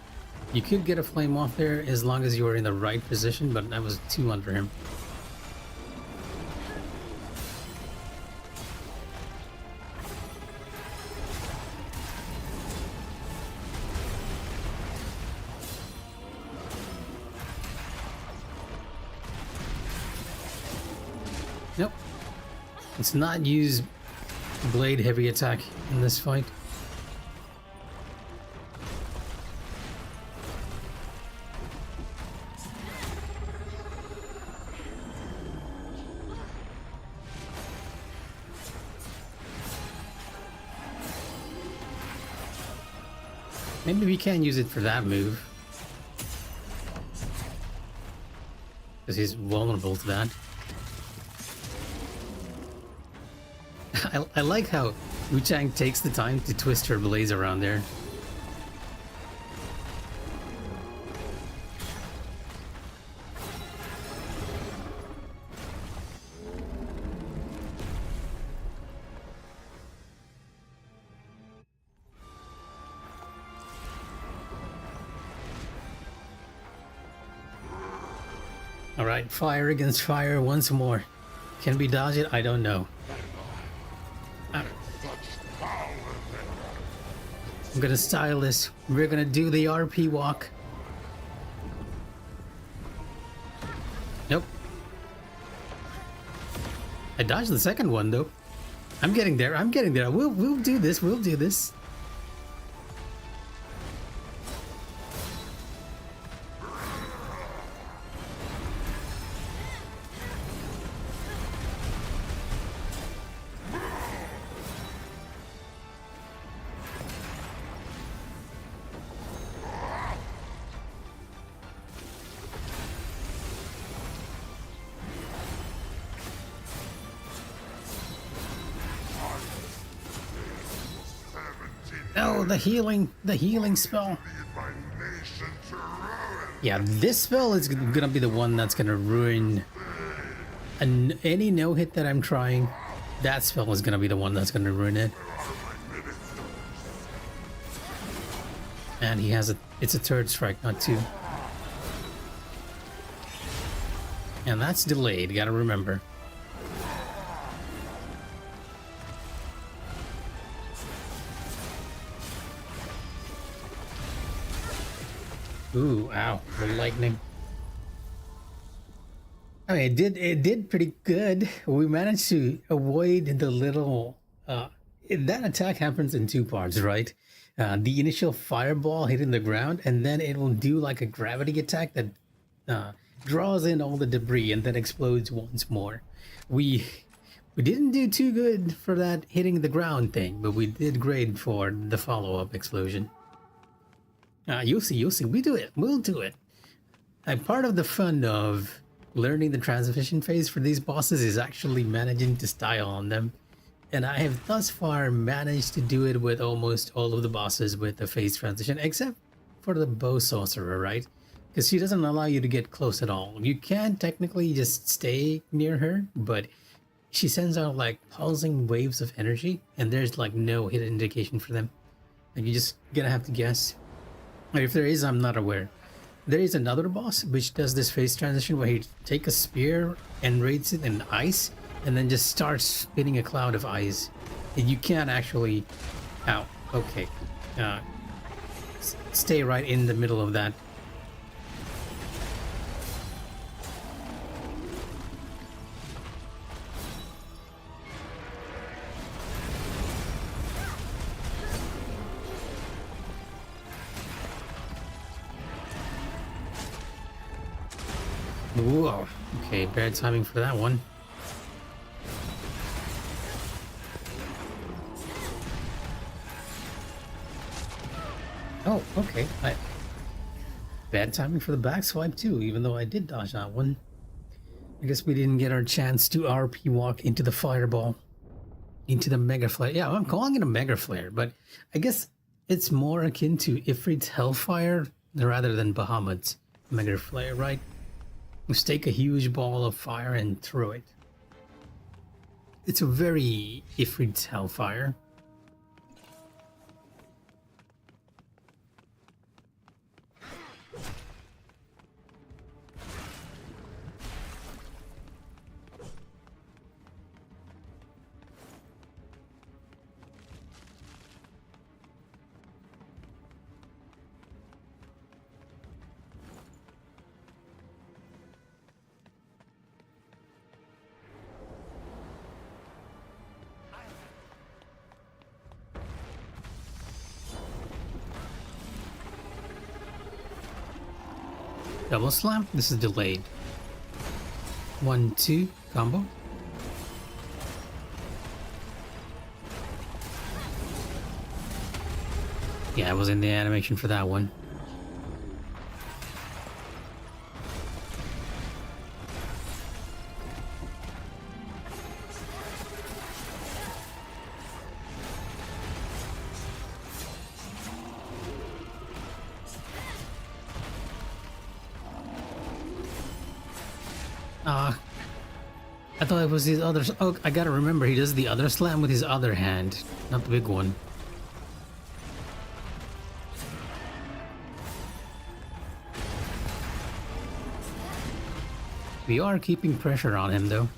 You could get a flame off there as long as you were in the right position, but I was two under him. Nope. Let's not use blade heavy attack in this fight. Maybe we can use it for that move. Because he's vulnerable to that. I like how Wu-Chang takes the time to twist her blades around there. Alright, fire against fire once more. Can we dodge it? I don't know. I'm gonna style this. We're gonna do the RP walk. Nope. I dodged the second one though. I'm getting there. I'm getting there. We'll do this. We'll do this. Oh, the healing spell. Yeah, this spell is gonna be the one that's gonna ruin any no-hit that I'm trying. That spell is gonna be the one that's gonna ruin it. And he has it's a third strike, not two. And that's delayed, gotta remember. Ooh, ow, the lightning. I mean, it did pretty good. We managed to avoid the little. That attack happens in two parts, right? The initial fireball hitting the ground, and then it will do like a gravity attack that uh, draws in all the debris and then explodes once more. We we didn't do too good for that hitting the ground thing, but we did great for the follow-up explosion. You'll see, you'll see. We do it. We'll do it. And part of the fun of learning the transition phase for these bosses is actually managing to style on them. And I have thus far managed to do it with almost all of the bosses with the phase transition, except for the bow sorcerer, right? Because she doesn't allow you to get close at all. You can technically just stay near her, but she sends out like pulsing waves of energy, and there's like no hidden indication for them. Like you just gonna have to guess. Or if there is, I'm not aware. There is another boss which does this phase transition where he take a spear and rates it in ice and then just starts spinning a cloud of ice. And you can't actually... Ow, okay. Stay right in the middle of that. Whoa. Okay, bad timing for that one. Oh, okay. Bad timing for the back swipe too, even though I did dodge that one. I guess we didn't get our chance to RP walk into the fireball. Into the Mega Flare. Yeah, I'm calling it a Mega Flare, but I guess it's more akin to Ifrit's Hellfire rather than Bahamut's Mega Flare, right? Just take a huge ball of fire and throw it. It's a very Ifrit's Hellfire. Double slam. This is delayed. 1-2 combo. Yeah, I was in the animation for that one. I thought it was his other... Oh, I gotta remember, he does the other slam with his other hand, not the big one. We are keeping pressure on him, though.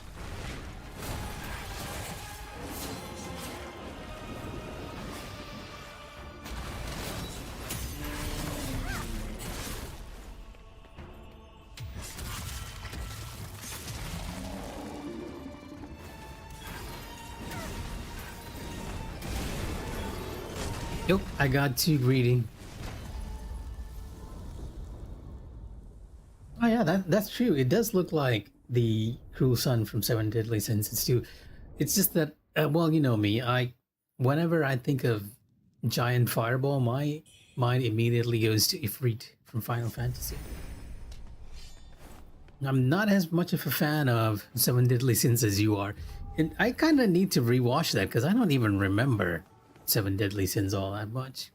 Nope, I got too greedy. Oh yeah, that's true. It does look like the Cruel Sun from Seven Deadly Sins. It's just that, well, you know me. Whenever I think of giant fireball, my mind immediately goes to Ifrit from Final Fantasy. I'm not as much of a fan of Seven Deadly Sins as you are, and I kind of need to rewatch that because I don't even remember Seven Deadly Sins all that much.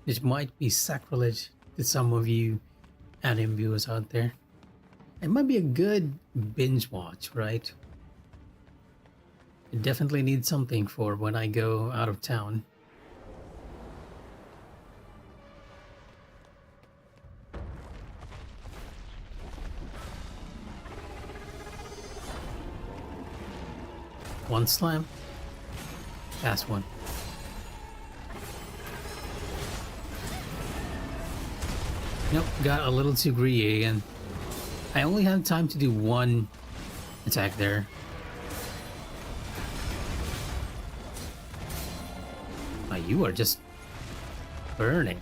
Which might be sacrilege to some of you anime viewers out there. It might be a good binge watch, right? It definitely needs something for when I go out of town. One slam. Fast one. Nope, got a little too greedy again. I only have time to do one attack there. Oh, you are just burning.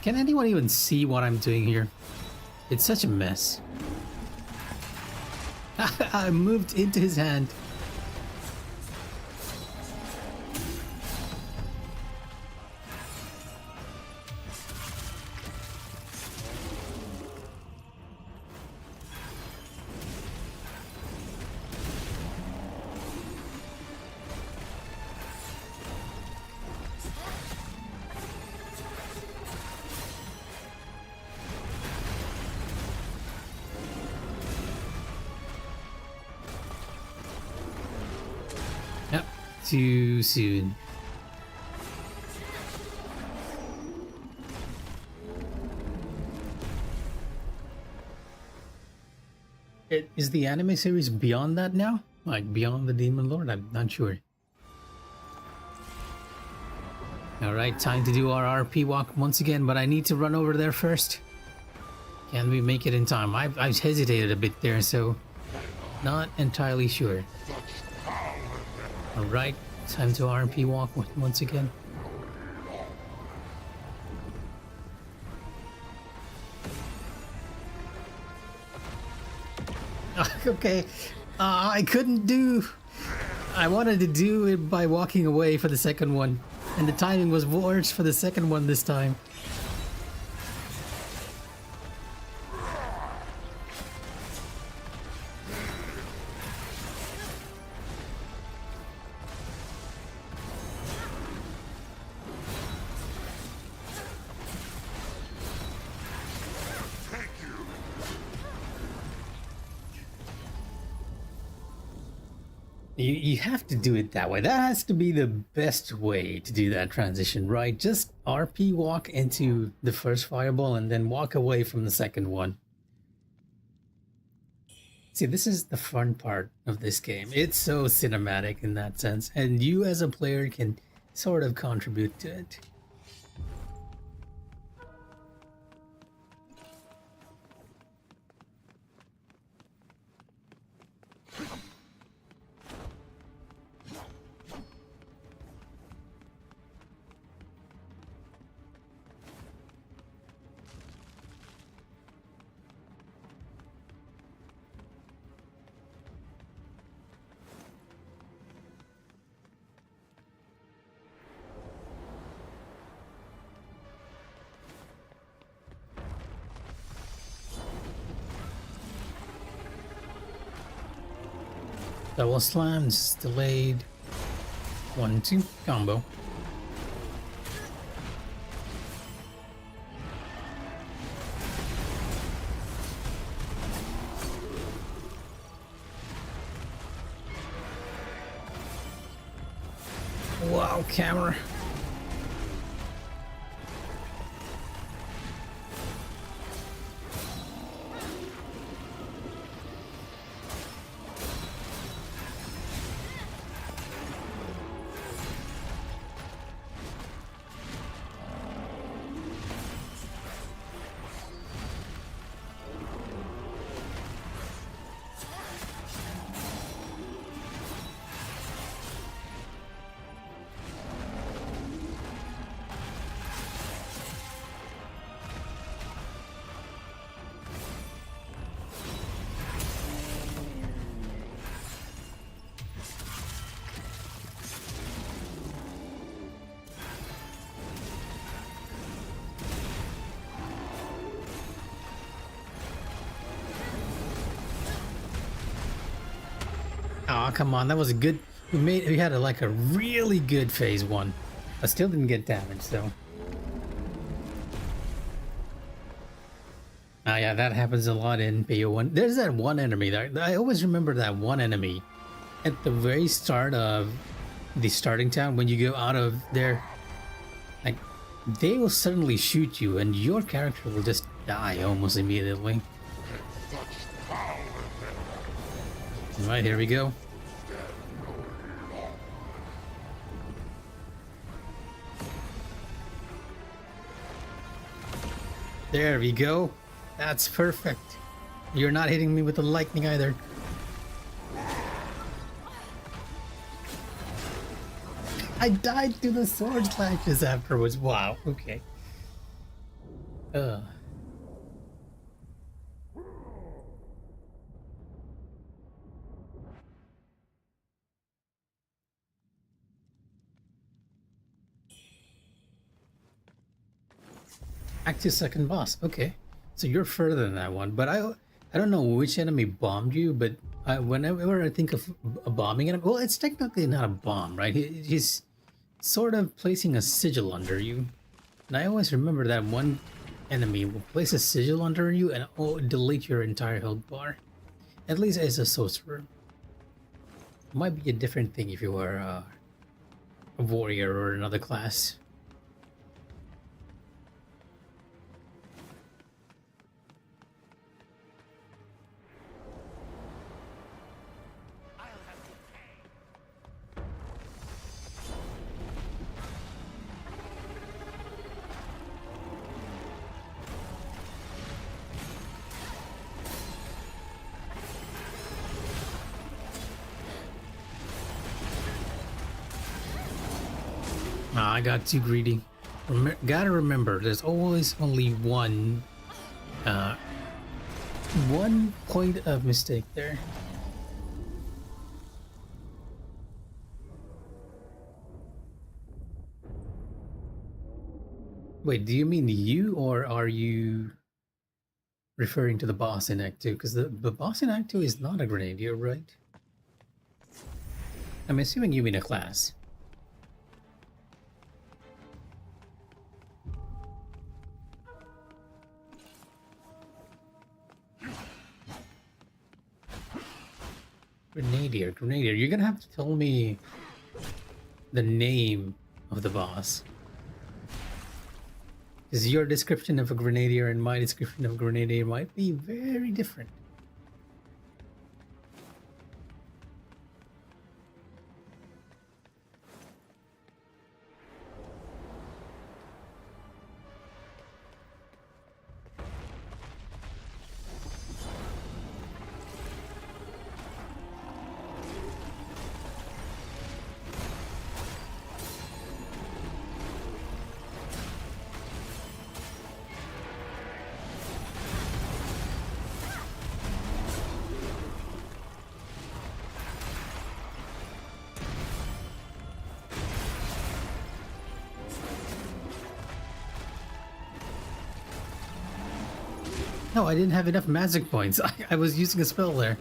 Can anyone even see what I'm doing here? It's such a mess. I moved into his hand. Yep, too soon. Is the anime series beyond that now? Like beyond the Demon Lord? I'm not sure. Alright, time to do our RP walk once again, but I need to run over there first. Can we make it in time? I've hesitated a bit there, so not entirely sure. Alright, time to RP walk once again. Okay, I couldn't do... I wanted to do it by walking away for the second one, and the timing was worse for the second one this time. You have to do it that way. That has to be the best way to do that transition, right? Just RP walk into the first fireball and then walk away from the second one. See, this is the fun part of this game. It's so cinematic in that sense, and you as a player can sort of contribute to it. Double slams, delayed. 1-2 combo. Wow, camera. Oh, come on, that was a good... We had like a really good phase one. I still didn't get damaged, though. Yeah, that happens a lot in PO1. There's that one enemy there. I always remember that one enemy at the very start of the starting town when you go out of there. Like, they will suddenly shoot you and your character will just die almost immediately. Such power there. Right, here we go. There we go. That's perfect. You're not hitting me with the lightning either. I died to the sword clashes afterwards. Wow, okay. Active second boss. Okay, so you're further than that one, but I don't know which enemy bombed you, but whenever I think of a bombing enemy, well, it's technically not a bomb, right? He's sort of placing a sigil under you, and I always remember that one enemy will place a sigil under you and delete your entire health bar. At least as a sorcerer. Might be a different thing if you were a warrior or another class. I got too greedy. Gotta remember, there's always only one point of mistake there. Wait, do you mean you, or are you referring to the boss in Act 2? Because the boss in Act 2 is not a grenadier, right? I'm assuming you mean a class. Grenadier, you're gonna have to tell me the name of the boss. Because your description of a grenadier and my description of a grenadier might be very different. No, I didn't have enough magic points. I was using a spell there.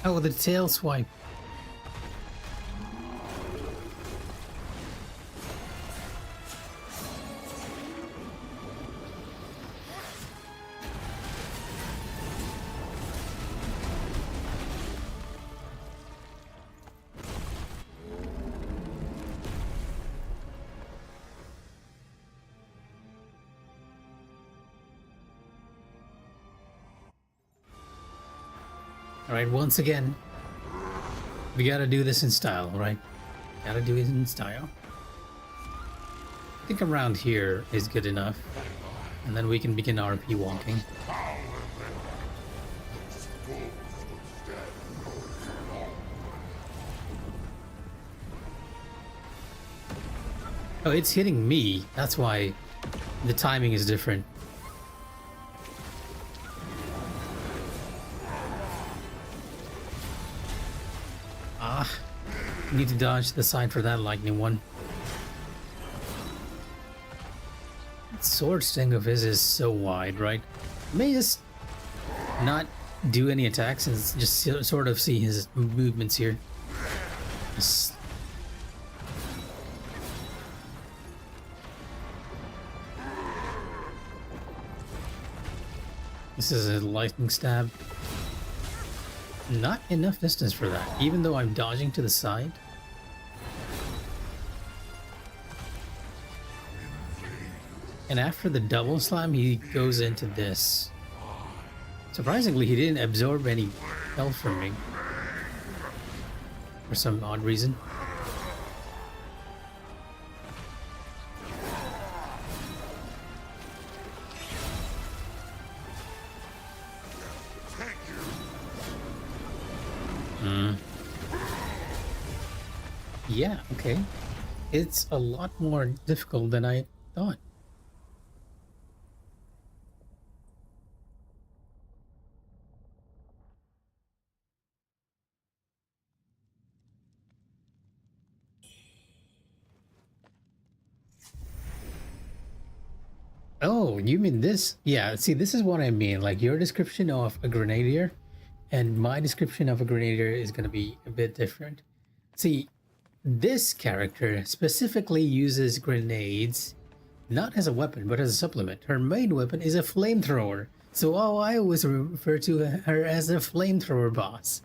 Oh, the tail swipe. Alright, once again, we gotta do this in style, right? Gotta do it in style. I think around here is good enough. And then we can begin RP walking. Oh, it's hitting me. That's why the timing is different. Ah, need to dodge the side for that lightning one. That sword sting of his is so wide, right? May just not do any attacks and just sort of see his movements here. Just... This is a lightning stab. Not enough distance for that, even though I'm dodging to the side. And after the double slam, he goes into this. Surprisingly, he didn't absorb any health from me. For some odd reason. Yeah, okay. It's a lot more difficult than I thought. Oh, you mean this? Yeah, see, this is what I mean. Like, your description of a grenadier and my description of a grenadier is going to be a bit different. See, this character specifically uses grenades not as a weapon, but as a supplement. Her main weapon is a flamethrower. So I always refer to her as a flamethrower boss.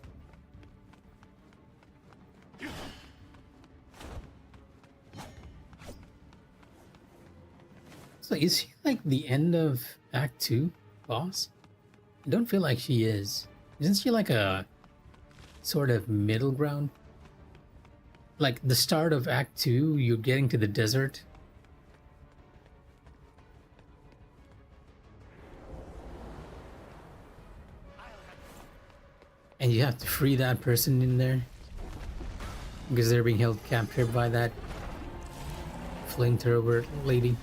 So is she like the end of Act 2 boss? I don't feel like she is. Isn't she like a sort of middle ground? Like the start of Act 2, you're getting to the desert. And you have to free that person in there. Because they're being held captured by that flamethrower lady.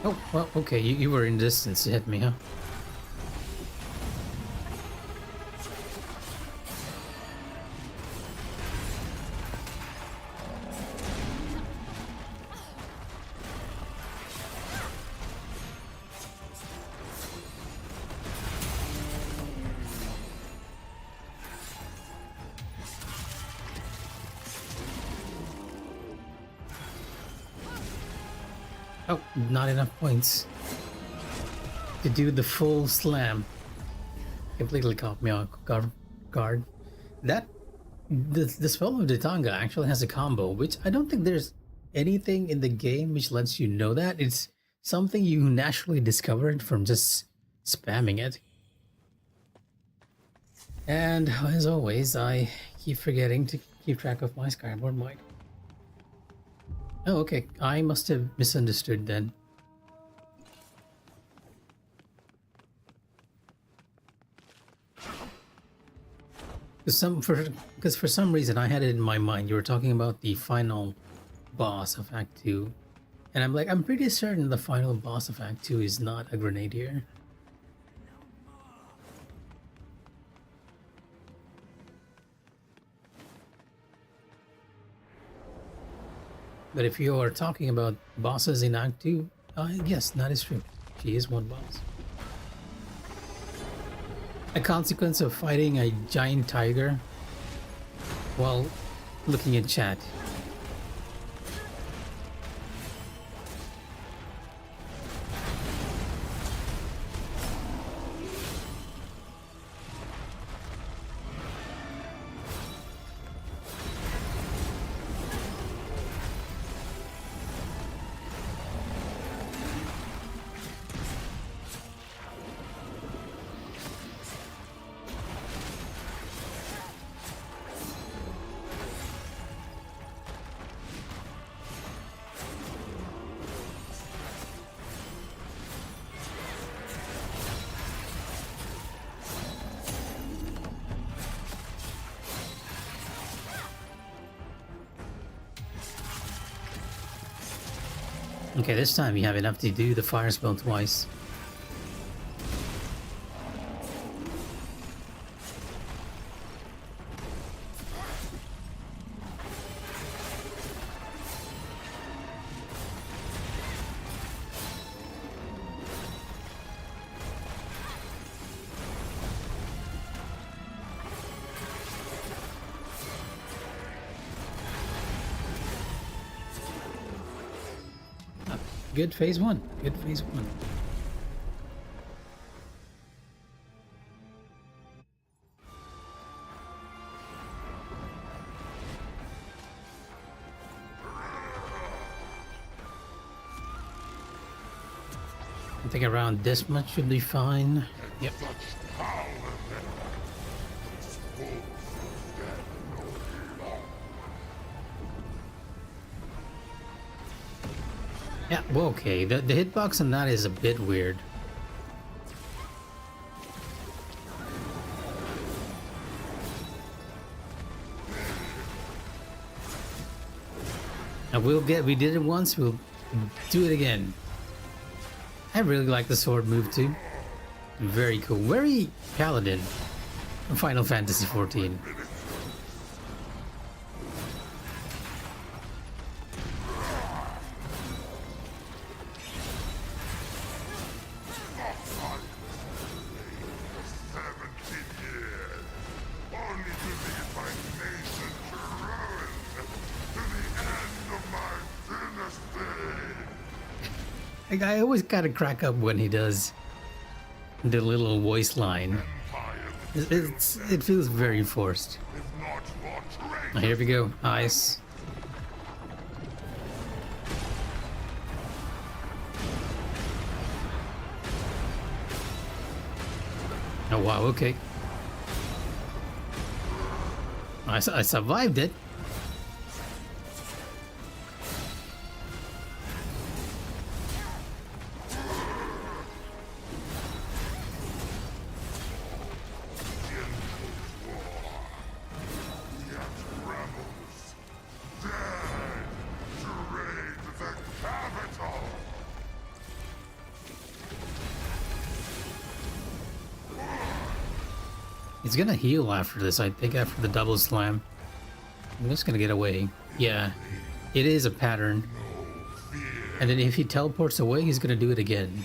Oh, well, okay, you were in distance to hit me, huh? Oh, not enough points to do the full slam. Completely caught me off guard. That the spell of Ditanga actually has a combo, which I don't think there's anything in the game which lets you know that. It's something you naturally discovered from just spamming it. And as always, I keep forgetting to keep track of my Skyward Might. Oh, okay. I must have misunderstood then. Because for some reason I had it in my mind you were talking about the final boss of Act 2. And I'm like, I'm pretty certain the final boss of Act 2 is not a grenadier. But if you are talking about bosses in Act 2, yes, that is true. She is one boss. A consequence of fighting a giant tiger while looking at chat. Okay, this time you have enough to do the fire spell twice. Good phase one. Good phase one. I think around this much should be fine. Yep. Yeah, well, okay. The hitbox on that is a bit weird. And we did it once, we'll do it again. I really like the sword move too. Very cool. Very Paladin from Final Fantasy XIV. I always kind of crack up when he does the little voice line. It feels very forced. Oh, here we go. Ice. Oh wow, okay. I survived it. He's gonna heal after this, I think, after the double slam. I'm just gonna get away. Yeah, it is a pattern. And then if he teleports away, he's gonna do it again.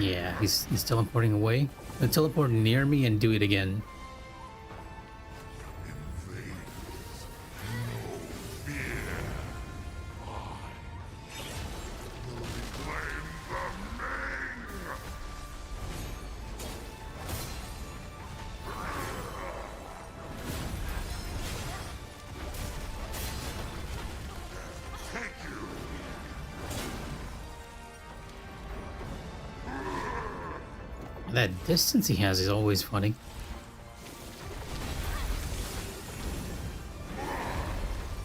Yeah, he's teleporting away. He'll teleport near me and do it again. That distance he has is always funny.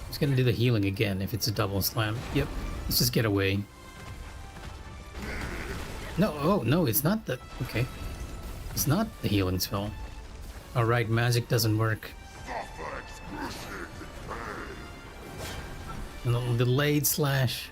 He's gonna do the healing again if it's a double slam. Yep, let's just get away. No, oh no, it's not the... Okay. It's not the healing spell. Alright, magic doesn't work. No, delayed slash.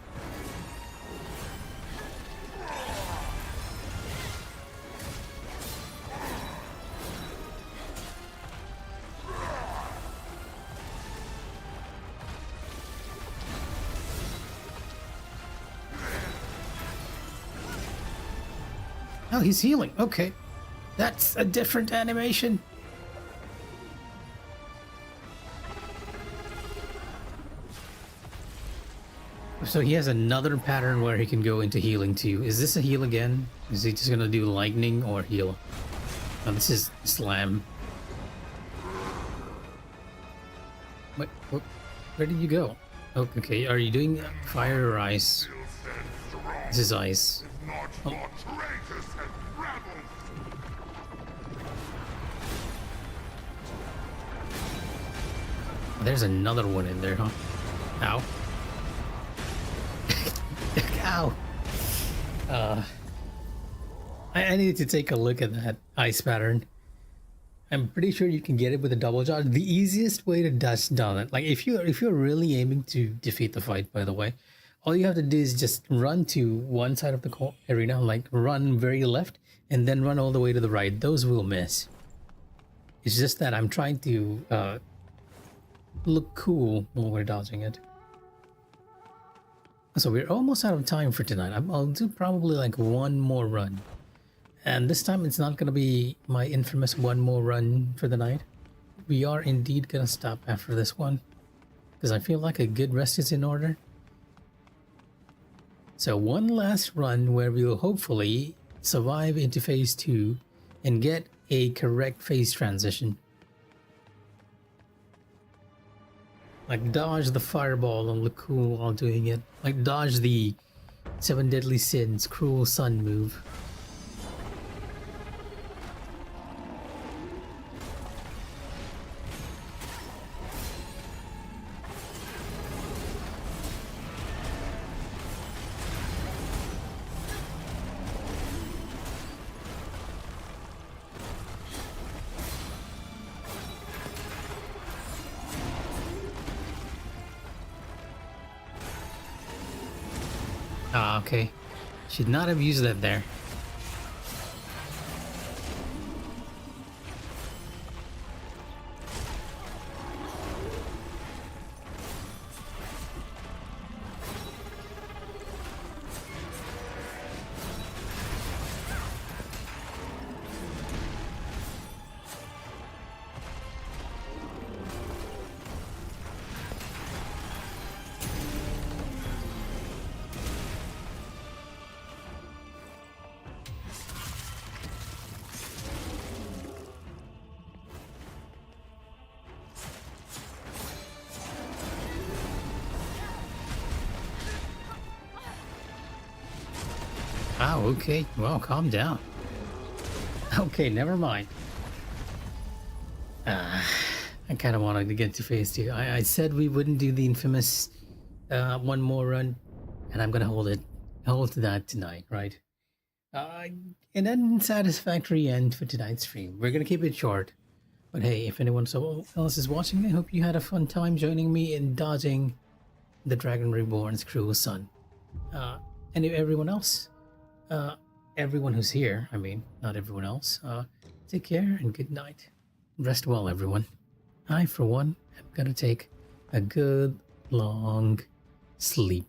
Oh, he's healing. Okay. That's a different animation. So he has another pattern where he can go into healing too. Is this a heal again? Is he just gonna do lightning or heal? No, this is slam. Wait, where did you go? Oh, okay. Are you doing fire or ice? This is ice. Oh. There's another one in there, huh? Ow. Ow. I need to take a look at that ice pattern. I'm pretty sure you can get it with a double dodge. The easiest way to dodge down it, like if you're really aiming to defeat the fight, by the way, all you have to do is just run to one side of the arena, like run very left, and then run all the way to the right. Those will miss. It's just that I'm trying to look cool while we're dodging it. So we're almost out of time for tonight. I'll do probably like one more run. And this time it's not going to be my infamous one more run for the night. We are indeed going to stop after this one. Because I feel like a good rest is in order. So one last run where we will hopefully survive into phase 2 and get a correct phase transition. Like dodge the fireball and look cool while doing it. Like dodge the 7 Deadly Sins Cruel Sun move. Ah, okay. Should not have used that there. Oh, okay. Well, calm down. Okay, never mind. I kind of wanted to get to phase 2. I said we wouldn't do the infamous one more run, and I'm gonna hold to that tonight, right? An unsatisfactory end for tonight's stream. We're gonna keep it short, but hey, if anyone else is watching, I hope you had a fun time joining me in dodging the Dragon Reborn's cruel sun. And everyone else, everyone who's here, I mean, not everyone else, take care and good night. Rest well, everyone. I, for one, am gonna take a good long sleep.